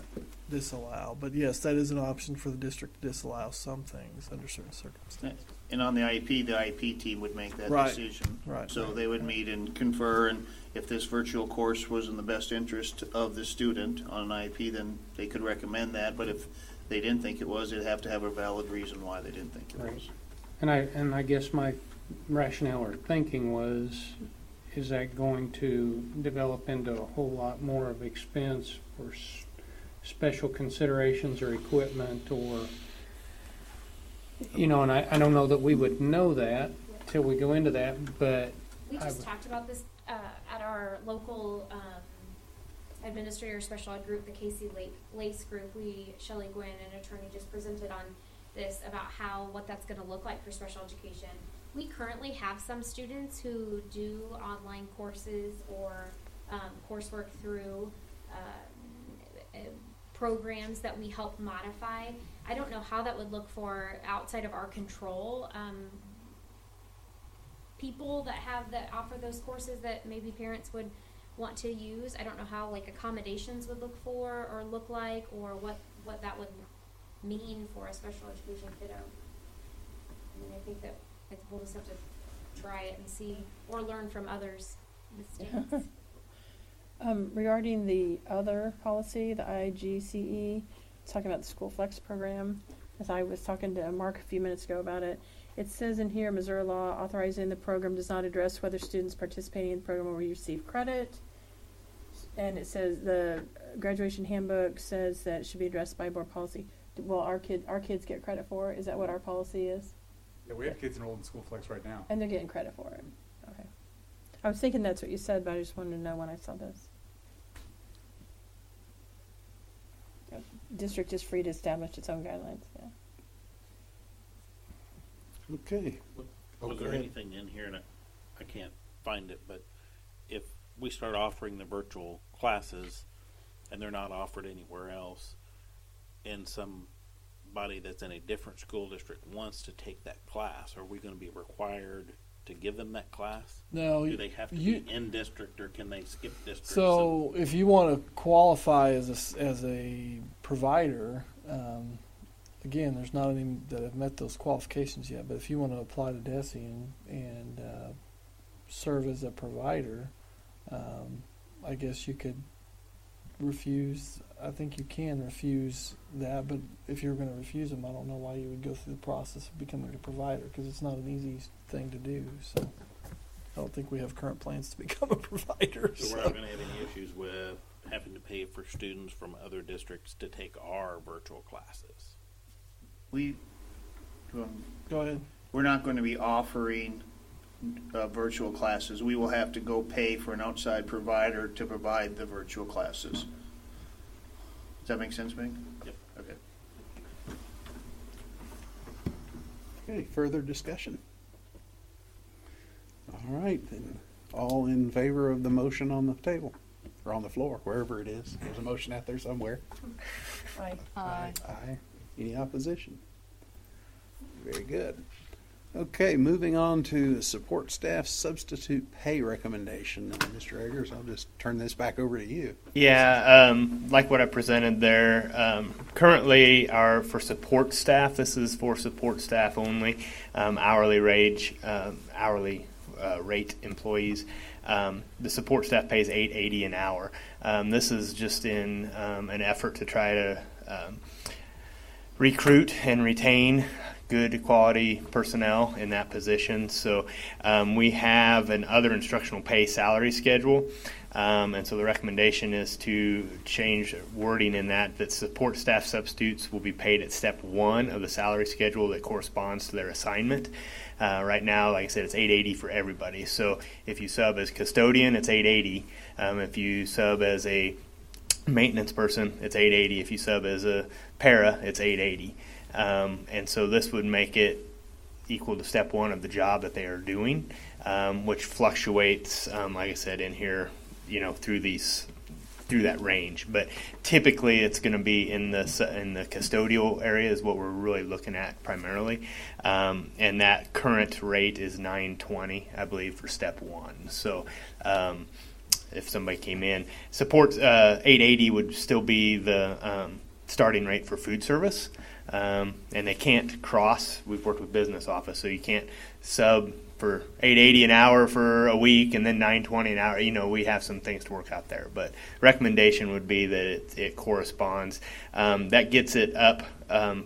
disallow. But yes, that is an option for the district to disallow some things under certain circumstances. And on the IEP team would make that Right. decision. Right. So they would meet and confer, and if this virtual course was in the best interest of the student on an IEP, then they could recommend that. But if they didn't think it was, they'd have to have a valid reason why they didn't think it Right. was. And I guess my rationale or thinking was, is that going to develop into a whole lot more of expense for special considerations or equipment or, and I don't know that we would know that till we go into that, but We just talked about this at our local administrator special ed group, the Casey Lace group. Shelley Gwynn, an attorney, just presented on this about what that's going to look like for special education. We currently have some students who do online courses or coursework through programs that we help modify. I don't know how that would look for outside of our control. People that offer those courses that maybe parents would want to use. I don't know how accommodations would look like or what that would mean for a special education kiddo. I mean, I think that we'll just have to try it and see or learn from others' mistakes. Regarding the other policy, the IGCE, it's talking about the School Flex program. As I was talking to Mark a few minutes ago about it, it says in here, Missouri law authorizing the program does not address whether students participating in the program will receive credit. And it says the graduation handbook says that it should be addressed by board policy. Will our kids get credit for it? Is that what our policy is? Yeah, we have kids enrolled in School Flex right now. And they're getting credit for it. Okay. I was thinking that's what you said, but I just wanted to know when I saw this. District is free to establish its own guidelines. Yeah. Okay. Was go there ahead. anything in here, and I can't find it, but if we start offering the virtual classes and they're not offered anywhere else, and somebody that's in a different school district wants to take that class, are we going to be required to give them that class? No, Do they have to be in district, or can they skip districts? So if you want to qualify as a provider, again, there's not any that have met those qualifications yet. But if you want to apply to DESE and serve as a provider, I guess you could refuse. I think you can refuse that. But if you're going to refuse them, I don't know why you would go through the process of becoming a provider, because it's not an easy thing to do. So I don't think we have current plans to become a provider. So we're not going to have any issues with having to pay for students from other districts to take our virtual classes. Go ahead. We're not going to be offering virtual classes. We will have to go pay for an outside provider to provide the virtual classes. Does that make sense, Meg? Yep. Okay. Okay, further discussion? All right, then, all in favor of the motion on the table, or on the floor, wherever it is. There's a motion out there somewhere. Aye. Aye. Any opposition? Very good. Okay, moving on to support staff substitute pay recommendation. Mr. Eggers, I'll just turn this back over to you. Yeah, like what I presented there. Currently, for support staff, this is for support staff only, hourly rate employees. The support staff pays $8.80 an hour. This is just in an effort to try to recruit and retain good quality personnel in that position. So we have an other instructional pay salary schedule. And so the recommendation is to change wording in that support staff substitutes will be paid at step 1 of the salary schedule that corresponds to their assignment. Right now, like I said, it's $8.80 for everybody. So if you sub as custodian, it's $8.80. If you sub as a maintenance person, it's $8.80. If you sub as a para, it's $8.80. And so this would make it equal to step 1 of the job that they are doing, which fluctuates, like I said, in here, through that range. But typically, it's going to be in the custodial area is what we're really looking at primarily, and that current rate is $9.20, I believe, for step 1. So. If somebody came in, support $8.80 would still be the starting rate for food service, and they can't cross. We've worked with business office, so you can't sub for $8.80 an hour for a week and then $9.20 an hour. We have some things to work out there, but recommendation would be that it corresponds. That gets it up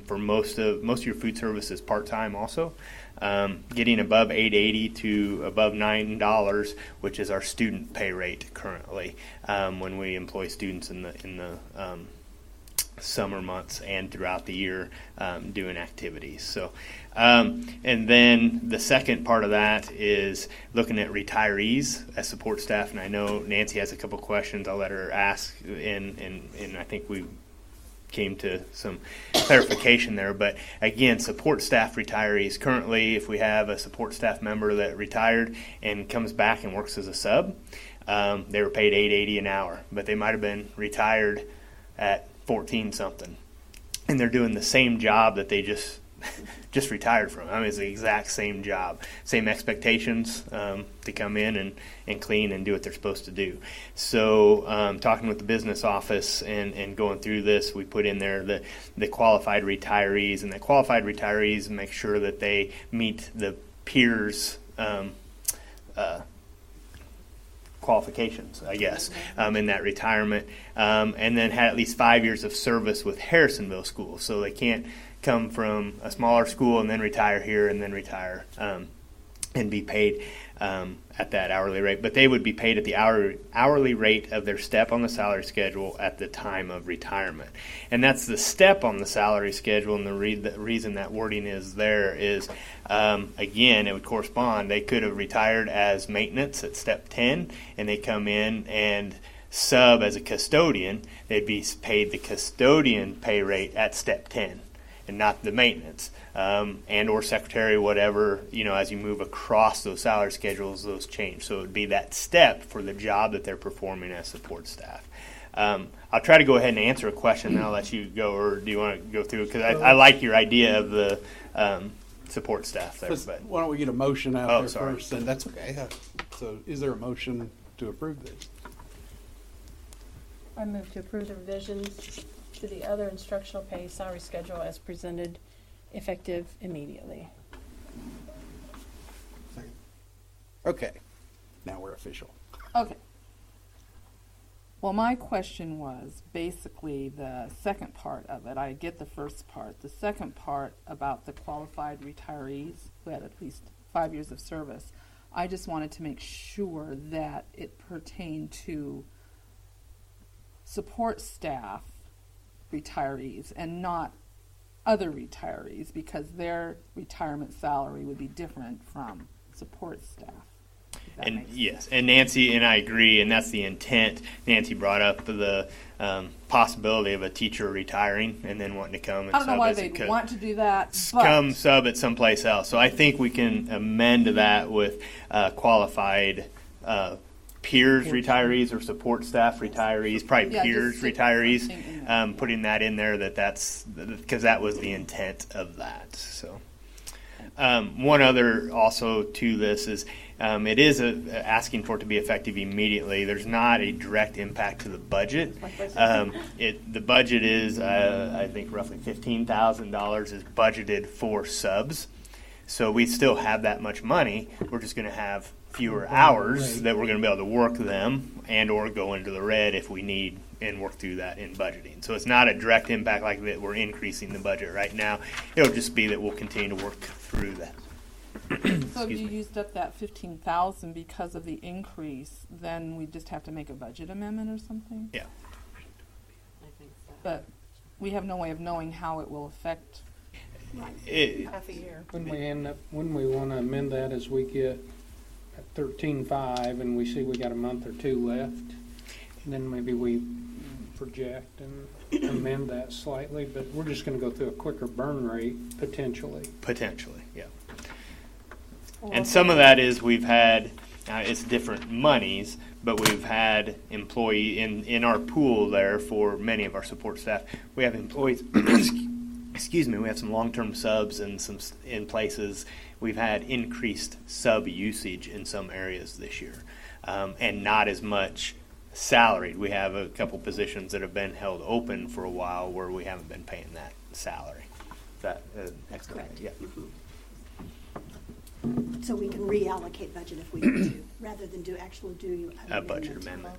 for most of your food service is part-time also. Getting above $8.80 to above $9, which is our student pay rate currently, when we employ students in the summer months and throughout the year doing activities. So, and then the second part of that is looking at retirees as support staff. And I know Nancy has a couple questions. I'll let her ask, and I think we came to some clarification there. But again, support staff retirees, currently if we have a support staff member that retired and comes back and works as a sub, they were paid $8.80 an hour, but they might have been retired at 14 something, and they're doing the same job that they just retired from. I mean, it's the exact same job, same expectations to come in and clean and do what they're supposed to do. So talking with the business office and going through this, we put in there the qualified retirees, and the qualified retirees make sure that they meet the peers qualifications, I guess, in that retirement, and then had at least 5 years of service with Harrisonville schools. So they can't come from a smaller school and then retire here and then retire and be paid at that hourly rate. But they would be paid at the hourly rate of their step on the salary schedule at the time of retirement. And that's the step on the salary schedule, and the reason that wording is there is, again, it would correspond. They could have retired as maintenance at step 10, and they come in and sub as a custodian. They'd be paid the custodian pay rate at step 10. and not the maintenance, and or secretary, whatever, as you move across those salary schedules, those change. So it would be that step for the job that they're performing as support staff. I'll try to go ahead and answer a question, then I'll let you go, or do you want to go through? Because I like your idea of the support staff there. But why don't we get a motion out there sorry. first? And that's okay. So is there a motion to approve this? I move to approve the revisions to the other instructional pay salary schedule as presented, effective immediately. Okay. Now we're official. Okay. Well, my question was basically the second part of it. I get the first part. The second part about the qualified retirees who had at least 5 years of service, I just wanted to make sure that it pertained to support staff retirees and not other retirees, because their retirement salary would be different from support staff. And yes, and Nancy and I agree, and that's the intent. Nancy brought up the possibility of a teacher retiring and then wanting to come and I don't know sub why as a they'd want to do that, but come sub at someplace else. So I think we can amend that with qualified peers retirees or support staff retirees, probably peers retirees, putting that in there that's because that was the intent of that. So one other also to this is it is asking for it to be effective immediately. There's not a direct impact to the budget. The budget is I think roughly $15,000 is budgeted for subs. So we still have that much money. We're just going to have fewer hours that we're going to be able to work them and or go into the red if we need and work through that in budgeting. So it's not a direct impact like that we're increasing the budget right now. It'll just be that we'll continue to work through that. so if you used up that $15,000 because of the increase, then we just have to make a budget amendment or something? Yeah. I think so. But we have no way of knowing how it will affect half a year. When we want to amend that as we get at 13.5 and we see we got a month or two left, and then maybe we project and amend that slightly, but we're just going to go through a quicker burn rate potentially. Potentially, yeah. And some of that is we've had, it's different monies, but we've had employee in our pool there for many of our support staff. We have employees, excuse me, we have some long-term subs and some in places. We've had increased sub usage in some areas this year, and not as much salaried. We have a couple positions that have been held open for a while where we haven't been paying that salary. That's correct. Yeah. So we can reallocate budget if we need to, rather than do a budget amendment.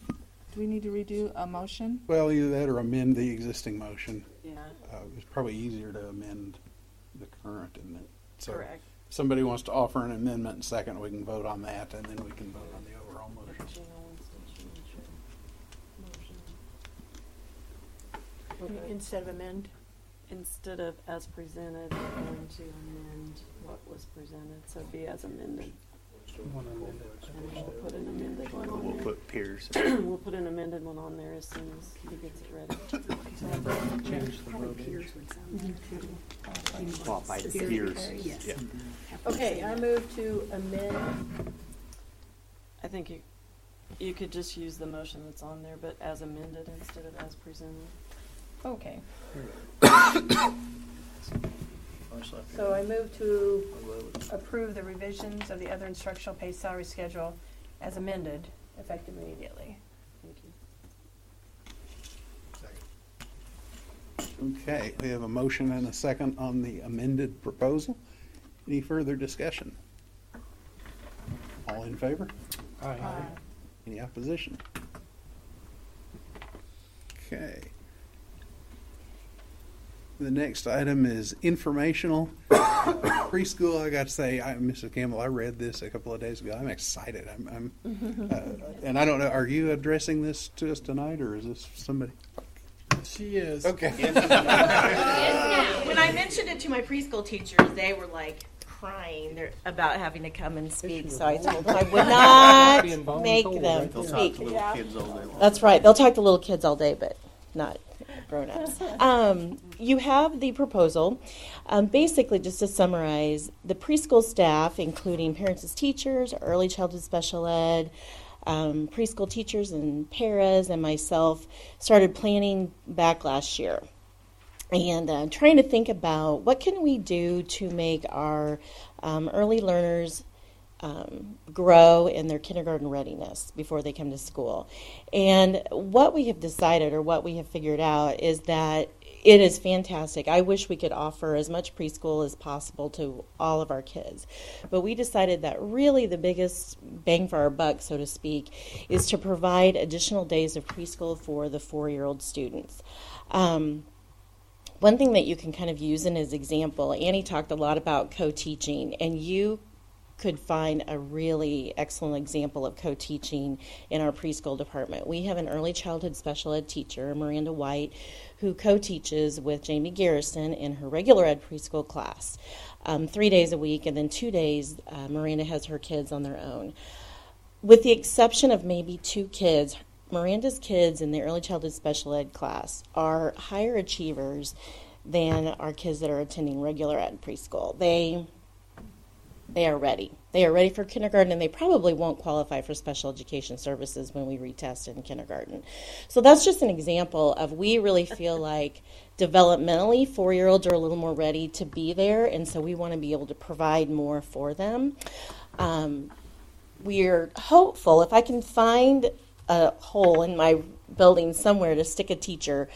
Okay. Do we need to redo a motion? Well, either that or amend the existing motion. Yeah. It's probably easier to amend the current, isn't it? So Correct. if somebody wants to offer an amendment second, we can vote on that, and then we can vote on the overall motion. Instead of amend? Instead of as presented, we're going to amend what was presented, so it'd be as amended. And we'll put an amended one on there. We'll put peers. We'll put an amended one on there as soon as he gets it ready. Change the verbiage. Qualified peers. Yes. Yeah. Okay, I move to amend. I think you could just use the motion that's on there, but as amended instead of as presented. Okay. So I move to approve the revisions of the other instructional pay salary schedule as amended, effective immediately. Thank you. Okay, we have a motion and a second on the amended proposal. Any further discussion? All in favor? Aye. Any opposition? Okay. The next item is informational. Preschool, I got to say, Mrs. Campbell, I read this a couple of days ago. I'm excited. And I don't know, are you addressing this to us tonight, or is this somebody? She is. Okay. When I mentioned it to my preschool teachers, they were like crying about having to come and speak. So I told them I would not make them speak. That's right. They'll talk to little kids all day, but not. grown-ups. You have the proposal. Basically, just to summarize, the preschool staff, including parents as teachers, early childhood special ed, preschool teachers and paras, and myself, started planning back last year. And trying to think about what can we do to make our early learners grow in their kindergarten readiness before they come to school. And what we have decided, or what we have figured out, is that it is fantastic. I wish we could offer as much preschool as possible to all of our kids. But we decided that really the biggest bang for our buck, so to speak, is to provide additional days of preschool for the 4-year-old students. One thing that you can kind of use in as example, Annie talked a lot about co-teaching, and you could find a really excellent example of co-teaching in our preschool department. We have an early childhood special ed teacher, Miranda White, who co-teaches with Jamie Garrison in her regular ed preschool class 3 days a week, and then 2 days Miranda has her kids on their own. With the exception of maybe 2 kids, Miranda's kids in the early childhood special ed class are higher achievers than our kids that are attending regular ed preschool. They are ready. They are ready for kindergarten, and they probably won't qualify for special education services when we retest in kindergarten. So that's just an example of, we really feel like developmentally 4-year-olds are a little more ready to be there, and so we want to be able to provide more for them. We're hopeful, if I can find a hole in my building somewhere to stick a teacher,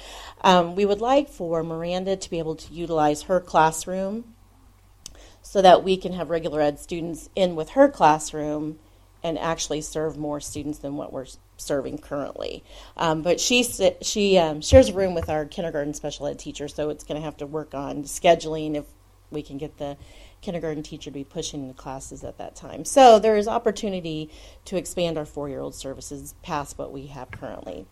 we would like for Miranda to be able to utilize her classroom so that we can have regular ed students in with her classroom and actually serve more students than what we're serving currently. But she shares a room with our kindergarten special ed teacher, so it's going to have to work on scheduling if we can get the kindergarten teacher to be pushing the classes at that time. So there is opportunity to expand our 4-year-old services past what we have currently.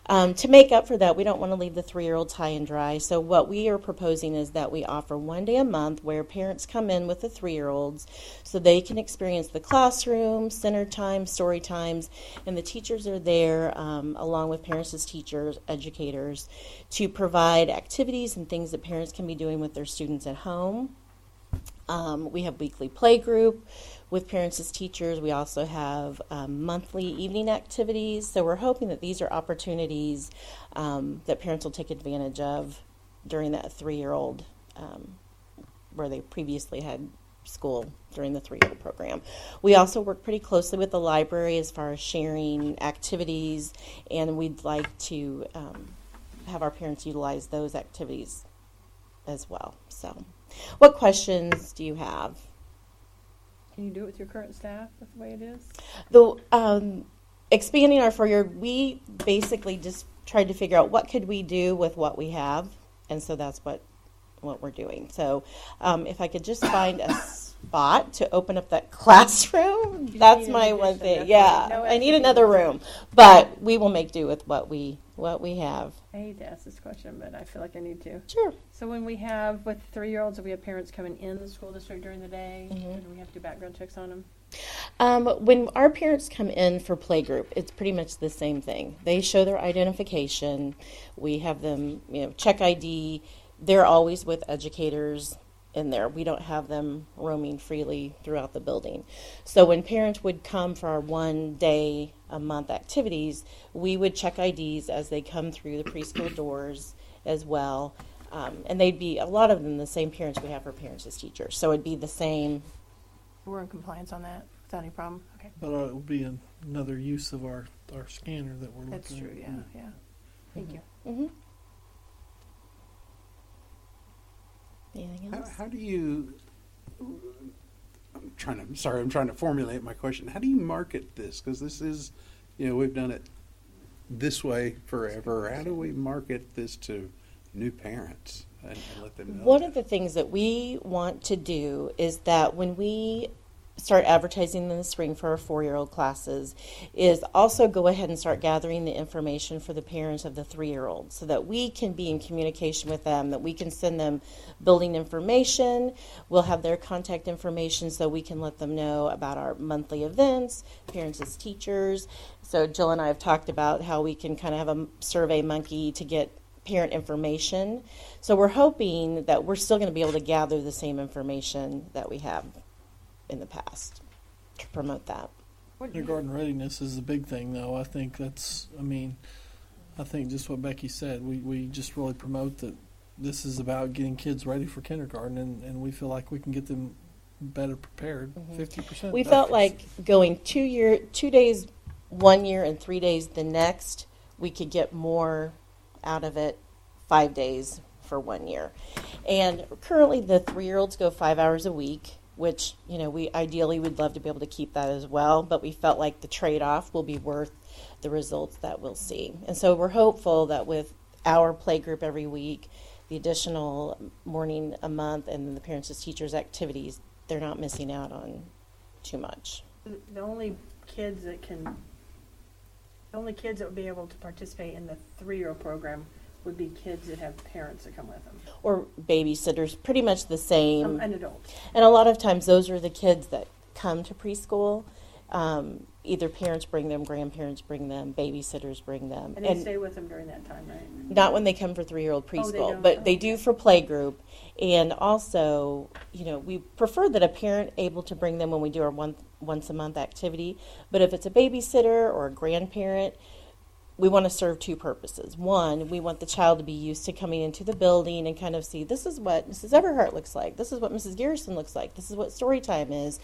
To make up for that, we don't want to leave the 3-year-olds high and dry. So what we are proposing is that we offer 1 day a month where parents come in with the 3-year-olds so they can experience the classroom, center time, story times, and the teachers are there along with parents as teachers, educators, to provide activities and things that parents can be doing with their students at home. We have weekly play group with parents as teachers. We also have monthly evening activities. So we're hoping that these are opportunities that parents will take advantage of during that 3-year-old, where they previously had school during the 3-year-old program. We also work pretty closely with the library as far as sharing activities, and we'd like to have our parents utilize those activities as well. So, what questions do you have? Can you do it with your current staff? That's the way it is? The expanding our 4-year, we basically just tried to figure out what could we do with what we have, and so that's what we're doing. So if I could just find a spot to open up that classroom, that's my one thing. Yeah, no, I need another room, but we will make do with what we have. I hate to ask this question, but I feel like I need to. Sure. So when we have, with 3-year-olds, we have parents coming in the school district during the day, and we have to do background checks on them? When our parents come in for playgroup, it's pretty much the same thing. They show their identification. We have them, check ID. They're always with educators in there. We don't have them roaming freely throughout the building. So when parents would come for our 1 day a month activities, we would check IDs as they come through the preschool doors as well. And they'd be, a lot of them, the same parents we have for parents as teachers. So it'd be the same. We're in compliance on that without any problem. Okay. But it will be another use of our scanner that we're looking at. That's true, yeah. Thank you. Mm-hmm. Anything else? How do you? I'm trying to formulate my question. How do you market this? Because this is, we've done it this way forever. How do we market this to new parents and let them know? One of the things that we want to do is that when we start advertising in the spring for our 4-year-old classes is also go ahead and start gathering the information for the parents of the 3-year-olds so that we can be in communication with them, that we can send them building information. We'll have their contact information so we can let them know about our monthly events, parents as teachers. So Jill and I have talked about how we can kind of have a survey monkey to get parent information. So we're hoping that we're still going to be able to gather the same information that we have in the past to promote that. Kindergarten readiness is a big thing, though. I think I think just what Becky said, we just really promote that this is about getting kids ready for kindergarten, and we feel like we can get them better prepared, 50%. We felt like going 2 days 1 year and 3 days the next, we could get more out of it 5 days for 1 year. And currently the 3-year-olds go 5 hours a week, which, we ideally would love to be able to keep that as well, but we felt like the trade-off will be worth the results that we'll see. And so we're hopeful that with our play group every week, the additional morning a month, and then the parents as teachers activities, they're not missing out on too much. The only kids that would be able to participate in the 3-year-old program would be kids that have parents that come with them. Or babysitters, pretty much the same. An adult. And a lot of times those are the kids that come to preschool. Either parents bring them, grandparents bring them, babysitters bring them. And they stay with them during that time, right? Not when they come for 3-year-old preschool, don't? They do for play group. And also, we prefer that a parent able to bring them when we do our once a month activity. But if it's a babysitter or a grandparent, we want to serve two purposes. One, we want the child to be used to coming into the building and kind of see, this is what Mrs. Everhart looks like. This is what Mrs. Garrison looks like. This is what story time is.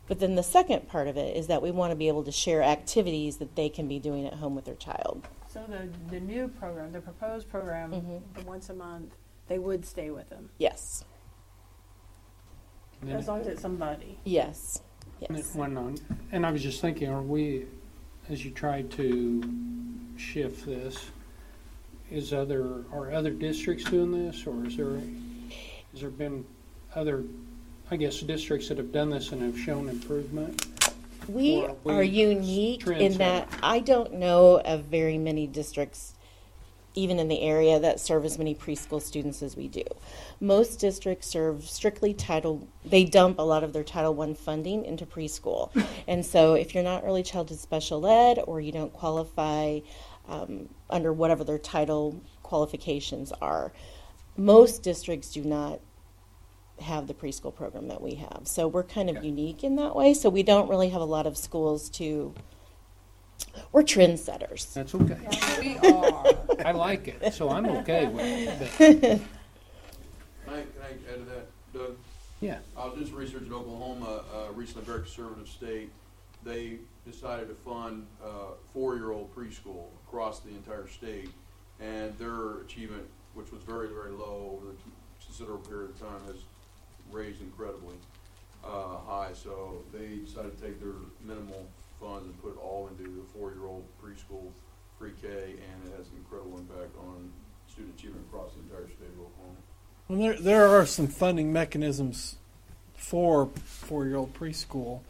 But then the second part of it is that we want to be able to share activities that they can be doing at home with their child. So the new program, the proposed program, the once a month, they would stay with them? Yes. As long as it's somebody? Yes. And I was just thinking, are we, as you try to shift this, are other districts doing this, or has there been other, I guess, districts that have done this and have shown improvement? We are unique in that I don't know of very many districts, even in the area, that serve as many preschool students as we do. Most districts serve strictly they dump a lot of their Title I funding into preschool. And so if you're not early childhood special ed, or you don't qualify under whatever their title qualifications are, most districts do not have the preschool program that we have. So we're kind of unique in that way. So we don't really have a lot of schools we're trendsetters. That's okay. Yeah, we are. I like it, so I'm okay with it. Can I add to that, Doug? Yeah. I was doing some research in Oklahoma, recently, a very conservative state. They decided to fund 4-year-old preschool across the entire state, and their achievement, which was very, very low over the considerable period of time, has raised incredibly high. So they decided to take their minimal funds and put it all into the 4-year-old preschool, pre-K, and it has an incredible impact on student achievement across the entire state of Oklahoma. Well, there are some funding mechanisms for 4-year-old preschool,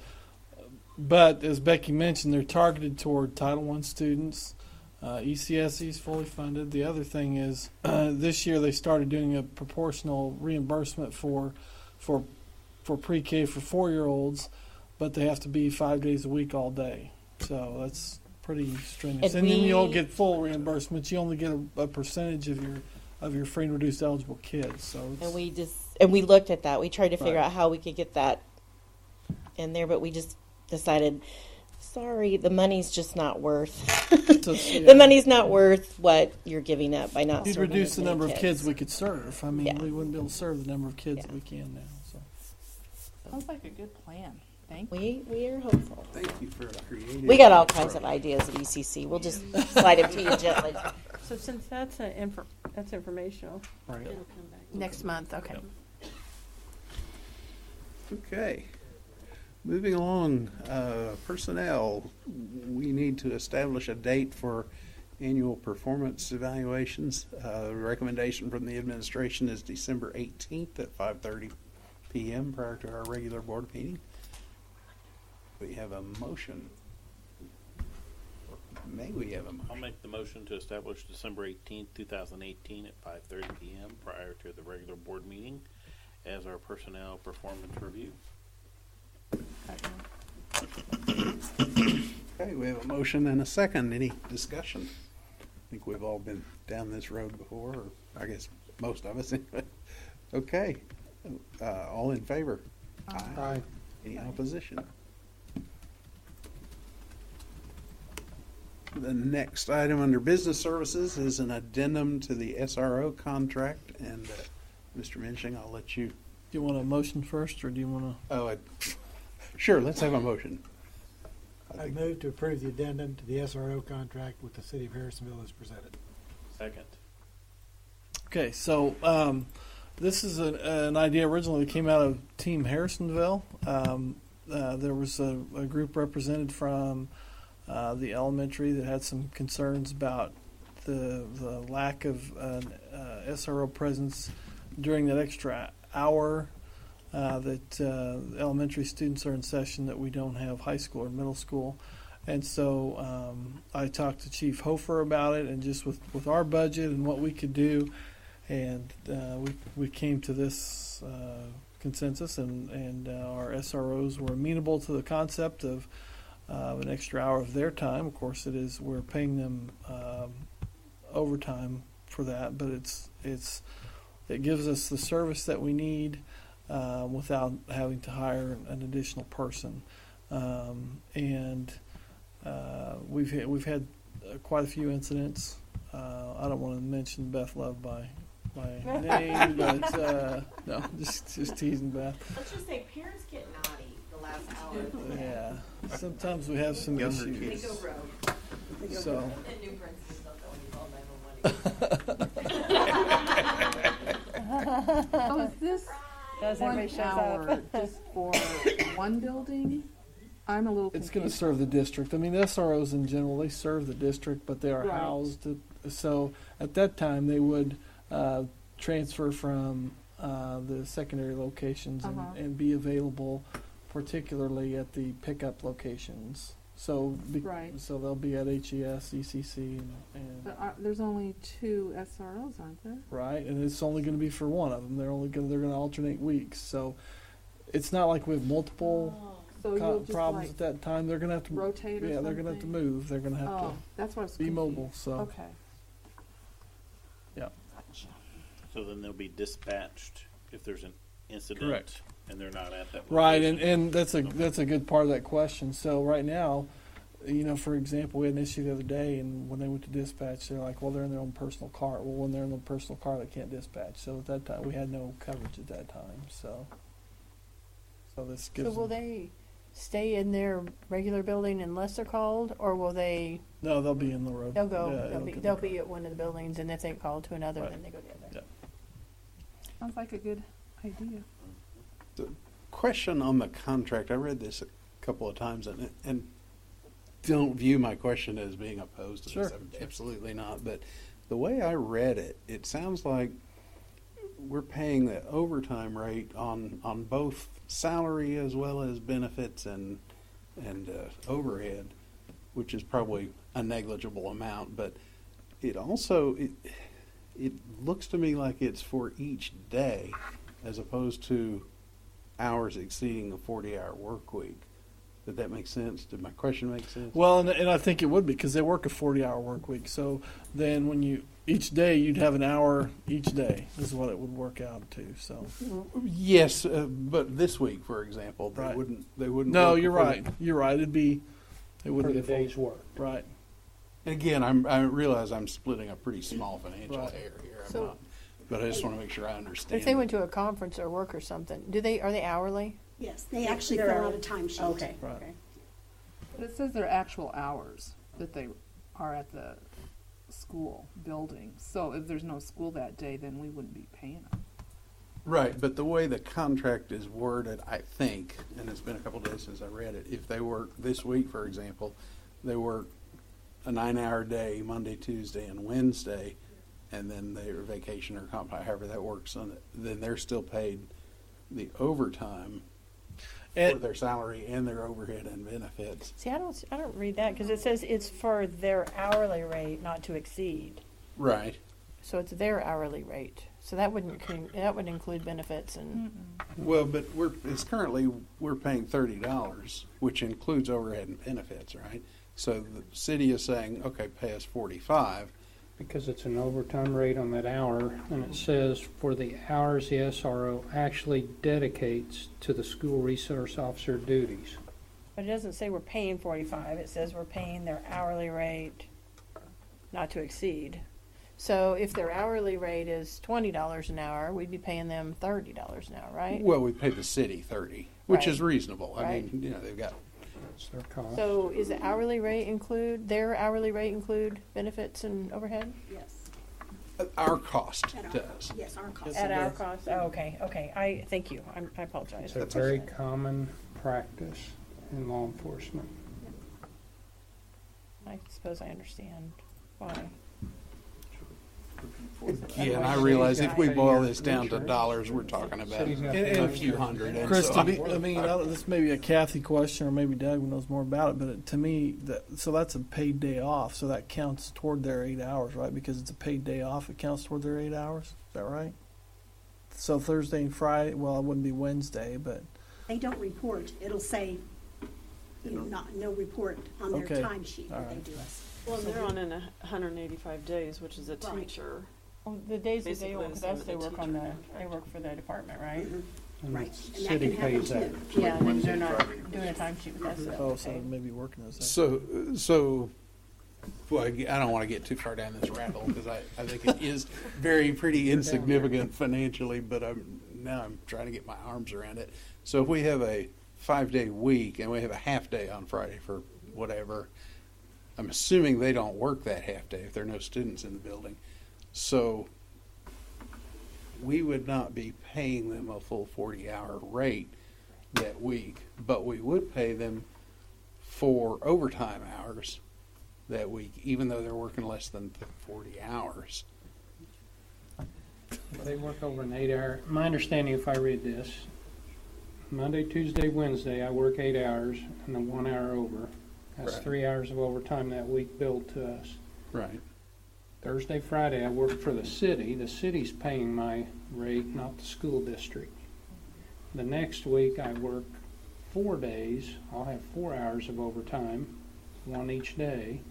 but as Becky mentioned, they're targeted toward Title I students. ECSE is fully funded. The other thing is this year they started doing a proportional reimbursement for pre-K for 4-year-olds, but they have to be 5 days a week all day. So that's pretty strenuous. And then you don't get full reimbursement. You only get a percentage of your free and reduced eligible kids. So and we looked at that. We tried to figure out how we could get that in there, but we just decided, sorry, the money's just not worth. The money's not worth what you're giving up by not. You'd reduce the number of kids we could serve. I mean, we wouldn't be able to serve the number of kids that we can now. So sounds like a good plan. We are hopeful. Thank you for creating. We got all kinds of ideas at ECC. We'll just slide them to you gently. So since that's informational, right? It'll come back next month. Okay. Okay. Moving along, personnel. We need to establish a date for annual performance evaluations. The recommendation from the administration is December 18th at 5:30 p.m. prior to our regular board meeting. We have a motion. May we have a motion? I'll make the motion to establish December 18th, 2018 at 5:30 p.m. prior to the regular board meeting as our personnel performance review. Okay, we have a motion and a second. Any discussion? think we've all been down this road before, or I guess most of us. Okay. All in favor? Aye. Any opposition? The next item under business services is an addendum to the SRO contract, and Mr. Minching, I'll let you. Do you want a motion first, or do you want to? Oh, sure. Let's have a motion. I move to approve the addendum to the SRO contract with the City of Harrisonville as presented. Second. Okay, so this is an idea originally that came out of Team Harrisonville. There was a group represented from the elementary that had some concerns about the lack of SRO presence during that extra hour that elementary students are in session that we don't have high school or middle school. And so I talked to Chief Hofer about it, and just with our budget and what we could do, and we came to this consensus, and our SROs were amenable to the concept of an extra hour of their time. Of course, we're paying them overtime for that, but it gives us the service that we need without having to hire an additional person. And we've had quite a few incidents. I don't want to mention Beth Love by name, but no, just teasing Beth. Let's just say parents get naughty the last hour. Yeah, sometimes we have some Younger issues. kids. They go rogue. So. And new principals don't know any So is this Does one everybody shows hour up? just for one building? I'm a little It's confused. going to serve the district. I mean, SROs in general, they serve the district, but they are Right. housed. So at that time, they would transfer from the secondary locations and be available, particularly at the pickup locations. So, Right. so they'll be at HES, ECC, and But there's only 2 SROs, aren't there? right, and it's only going to be for one of them. They're going to alternate weeks. So it's not like we have multiple. So you'll just problems like at that time. They're going to have to rotate or Yeah, they're going to have to something? move. They're going to have Oh, that's what I was to be confused. mobile. So Okay. yeah, So then they'll be dispatched if there's an incident. Correct. And they're not at that right, location. and that's a good part of that question. So right now, for example, we had an issue the other day, and when they went to dispatch, they're like, well, they're in their own personal car. Well, when they're in their personal car, they can't dispatch. So at that time, we had no coverage at that time. So this gives. So will they stay in their regular building unless they're called, or will they? No, they'll be in the road. They'll go. Yeah, they'll be at one of the buildings, and if they call to another, then they go to the other. Sounds like a good idea. The question on the contract, I read this a couple of times, and don't view my question as being opposed to Sure. this. Absolutely not. But the way I read it, it sounds like we're paying the overtime rate on both salary as well as benefits and overhead, which is probably a negligible amount. But it also it looks to me like it's for each day, as opposed to hours exceeding a 40-hour work week. Did that make sense? Did my question make sense? Well, and I think it would be, because they work a 40-hour work week. So then when each day you'd have an hour each day is what it would work out to. So Yes, but this week, for example, they Right. wouldn't. No, work you're for right. You're right. It wouldn't For be the day's work. Right. And again, I realize I'm splitting a pretty small financial Right. hair here. I'm So- not, but I just want to make sure I understand. If they went to a conference or work or something, are they hourly? Yes, they actually fill out a timesheet. Okay. Right. Okay. But it says their actual hours that they are at the school building. So if there's no school that day, then we wouldn't be paying them. Right, but the way the contract is worded, I think, and it's been a couple days since I read it, if they work this week, for example, they work a 9-hour day, Monday, Tuesday, and Wednesday, and then their vacation or comp, however that works, then they're still paid the overtime for their salary and their overhead and benefits. See, I don't read that because it says it's for their hourly rate, not to exceed. Right. So it's their hourly rate. So that would include benefits and. Well, but it's currently we're paying $30, which includes overhead and benefits, right? So the city is saying, okay, pay us $45, because it's an overtime rate on that hour, and it says for the hours the SRO actually dedicates to the school resource officer duties. But it doesn't say we're paying 45. It says we're paying their hourly rate not to exceed. So if their hourly rate is $20 an hour, we'd be paying them $30 an hour, right? Well, we pay the city 30, which Right. is reasonable. I Right. mean, they've got. It's their cost. So is the hourly rate their hourly rate include benefits and overhead? Yes. Our cost At our- does. Yes, our cost. At our cost? Oh, okay. Thank you. I apologize. It's a very common practice in law enforcement. I suppose I understand why. Yeah, and I realize if we boil this down to dollars, we're talking about a few hundred. And Chris, so to me, I mean, this may be a Kathy question, or maybe Doug knows more about it. But to me, so that's a paid day off, so that counts toward their 8 hours, right? Because it's a paid day off, it counts toward their 8 hours. Is that right? So Thursday and Friday, well, it wouldn't be Wednesday, but They don't report. It'll say, no report on their Okay. timesheet that they Alright. do us. Well, So they're we- on in 185 days, which is a Right. teacher. Well, the days that they Basically work the with same us, as they a work teacher. they work for the department, right? And Right. the And that city can happen pays that. too. Yeah, and then they're Wednesday, not Friday. doing a timesheet with us. oh, so maybe working as a So, well, I don't want to get too far down this rabbit hole because I think it is pretty insignificant financially, but I'm trying to get my arms around it. So if we have a 5-day week and we have a half day on Friday for whatever, I'm assuming they don't work that half day if there are no students in the building. So we would not be paying them a full 40-hour rate that week, but we would pay them for overtime hours that week, even though they're working less than 40 hours. They work over an 8-hour. My understanding, if I read this, Monday, Tuesday, Wednesday, I work 8 hours and then 1 hour over. That's Right. 3 hours of overtime that week billed to us. Right. Thursday, Friday, I work for the city. The city's paying my rate, not the school district. The next week, I work 4 days. I'll have 4 hours of overtime, 1 each day.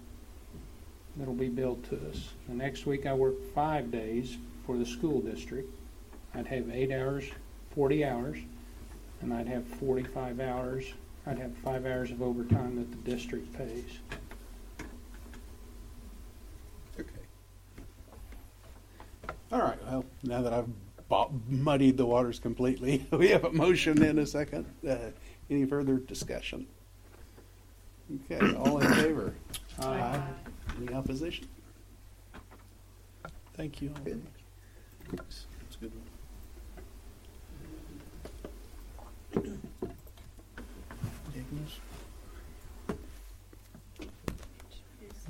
That'll be billed to us. The next week, I work 5 days for the school district. I'd have 8 hours, 40 hours, and I'd have 45 hours. I'd have 5 hours of overtime that the district pays. Okay. All right. Well, now that I've muddied the waters completely, we have a motion in a second. Any further discussion? Okay. All in favor? Aye. Any opposition? thank you. Good. That's a good one.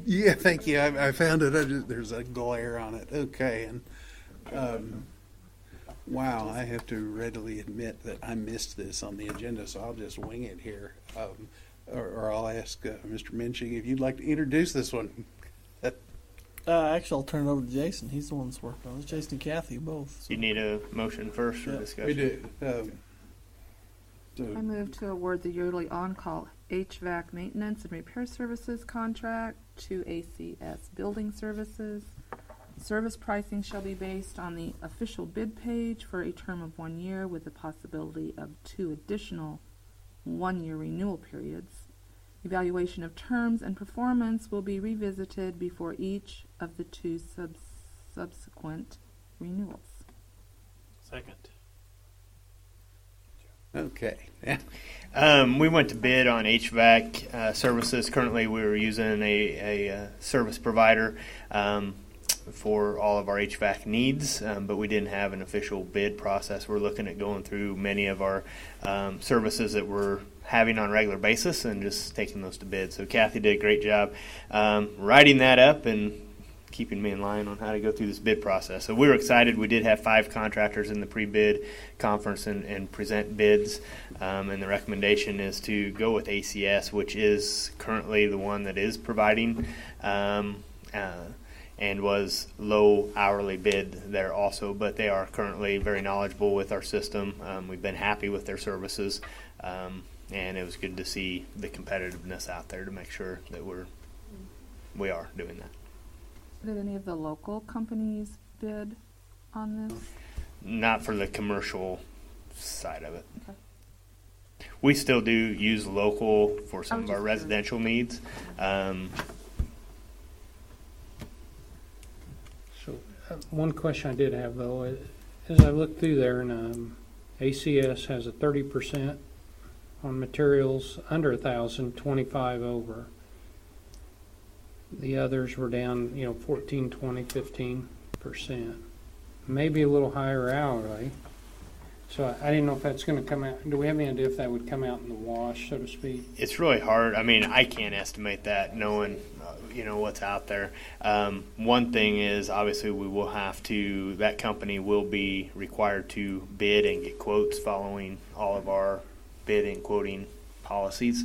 Yeah, thank you. I found it. There's a glare on it. Okay, and wow, I have to readily admit that I missed this on the agenda, so I'll just wing it here, or I'll ask Mr. Minching if you'd like to introduce this one. Actually, I'll turn it over to Jason. He's the one that's working on it. Jason and Kathy both. You need a motion first for discussion? We do. I move to award the yearly on-call HVAC maintenance and repair services contract to ACS Building Services. Service pricing shall be based on the official bid page for a term of 1 year with the possibility of 2 additional 1-year renewal periods. Evaluation of terms and performance will be revisited before each of the 2 subsequent renewals. Second. Okay. We went to bid on HVAC services. Currently, we're using a service provider for all of our HVAC needs, but we didn't have an official bid process. We're looking at going through many of our services that we're having on a regular basis and just taking those to bid. So Kathy did a great job writing that up and keeping me in line on how to go through this bid process. So we were excited. We did have 5 contractors in the pre-bid conference and present bids, and the recommendation is to go with ACS, which is currently the one that is providing and was low hourly bid there also, but they are currently very knowledgeable with our system. We've been happy with their services, and it was good to see the competitiveness out there to make sure that we are doing that. Did any of the local companies bid on this? Not for the commercial side of it. Okay. We still do use local for some I'm of our just residential needs. So, one question I did have though, as I looked through there, and ACS has a 30% on materials under 1,000, 25 over. The others were down, 14, 20, 15%. Maybe a little higher hourly. So I didn't know if that's going to come out. Do we have any idea if that would come out in the wash, so to speak? It's really hard. I mean, I can't estimate that knowing, what's out there. One thing is obviously we will have to, that company will be required to bid and get quotes following all of our bid and quoting policies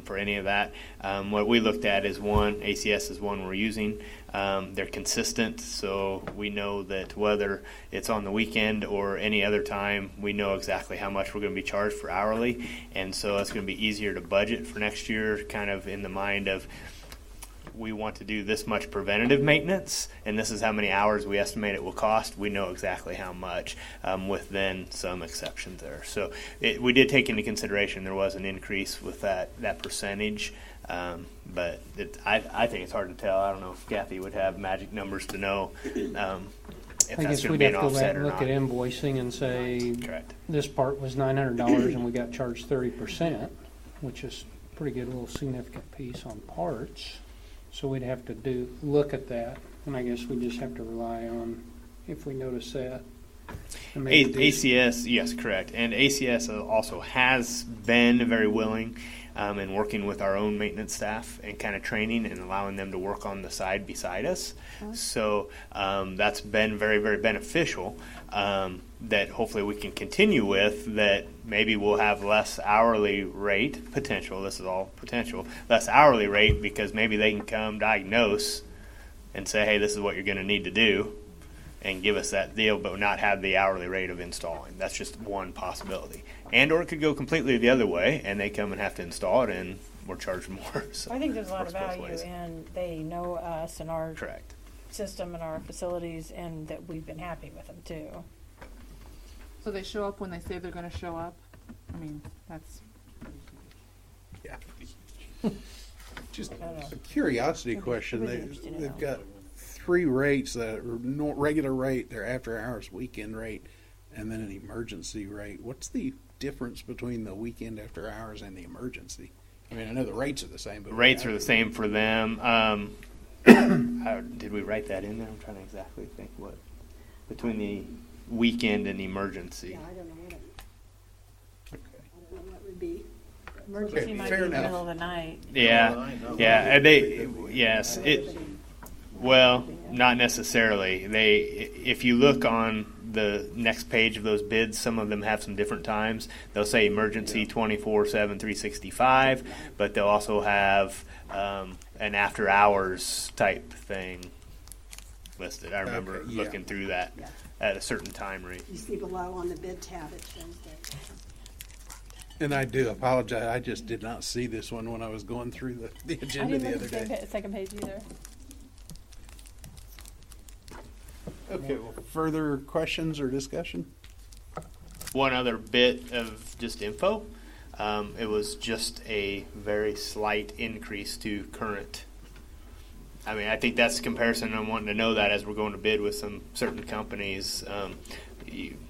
for any of that. What we looked at is one, ACS is one we're using. They're consistent, so we know that whether it's on the weekend or any other time, we know exactly how much we're going to be charged for hourly, and so it's going to be easier to budget for next year, kind of in the mind of we want to do this much preventative maintenance, and this is how many hours we estimate it will cost. We know exactly how much, with then some exceptions there. So we did take into consideration there was an increase with that percentage, but I think it's hard to tell. I don't know if Kathy would have magic numbers to know if I that's guess going to we'd be have an to go back offset and or look not. at invoicing and say, Correct. this part was $900 and we got charged 30%, which is a pretty good little significant piece on parts. So we'd have to look at that, and I guess we just have to rely on if we notice that. and maybe do some- ACS, yes, correct. And ACS also has been very willing in working with our own maintenance staff and kind of training and allowing them to work on the side beside us. So that's been very, very beneficial. That hopefully we can continue with, that maybe we'll have less hourly rate potential. This is all potential. Less hourly rate because maybe they can come diagnose and say, hey, this is what you're going to need to do, and give us that deal, but not have the hourly rate of installing. That's just one possibility. And or it could go completely the other way, and they come and have to install it, and we're charged more. So I think there's a lot of works both value ways. in they know us and our Correct. system and our facilities, and that we've been happy with them too. So they show up when they say they're going to show up? I mean, that's... Yeah. Just a curiosity It'd be question. really interesting to They've know. got three rates: that are regular rate, their after hours weekend rate, and then an emergency rate. What's the difference between the weekend after hours and the emergency? I mean, I know the rates are the same, but Rates are the same for them. Did we write that in there? I'm trying to exactly think what between the weekend and emergency. Yeah, I don't know what it, I don't know what would be. Emergency Okay, might fair be in the enough. middle of the night. Yeah, yeah, and yes, well, not necessarily. If you look on the next page of those bids, some of them have some different times. They'll say emergency 24/7, 365, but they'll also have an after hours type thing listed. I remember Okay, yeah. looking through that at a certain time rate. You see below on the bid tab, it shows that. And I do apologize. I just did not see this one when I was going through the I agenda didn't the look other at the same day. second page either. Okay, well, further questions or discussion? One other bit of just info. It was just a very slight increase to current. I mean, I think that's the comparison. I'm wanting to know that as we're going to bid with some certain companies.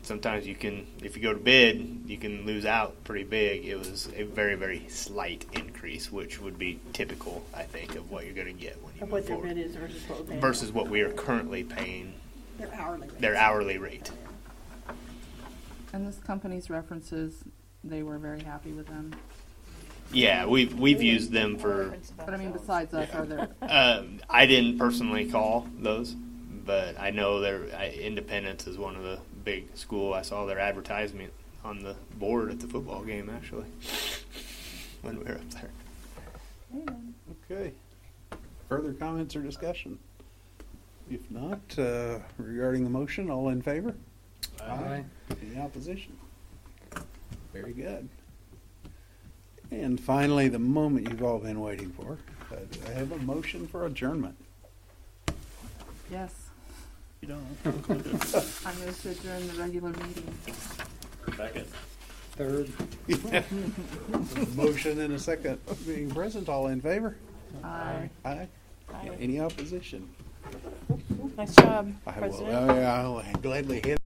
Sometimes you can, if you go to bid, you can lose out pretty big. It was a very, very slight increase, which would be typical, I think, of what you're going to get when you Of move what their forward. bid is versus what we're paying. Versus what we are currently paying Their hourly rate. their hourly rate. And this company's references, they were very happy with them. Yeah, we've used them for. But I mean, besides us, are there... I didn't personally call those, but I know Independence is one of the big school. I saw their advertisement on the board at the football game, actually, when we were up there. Okay. Further comments or discussion? If not, regarding the motion, all in favor? Aye. Any opposition? Very good. And finally, the moment you've all been waiting for. I have a motion for adjournment. Yes. You don't. I move to adjourn the regular meeting. Second. Third. Motion and a second being present. All in favor? Aye. Aye. Aye. Any opposition? Nice job, I will, President. I'll gladly hit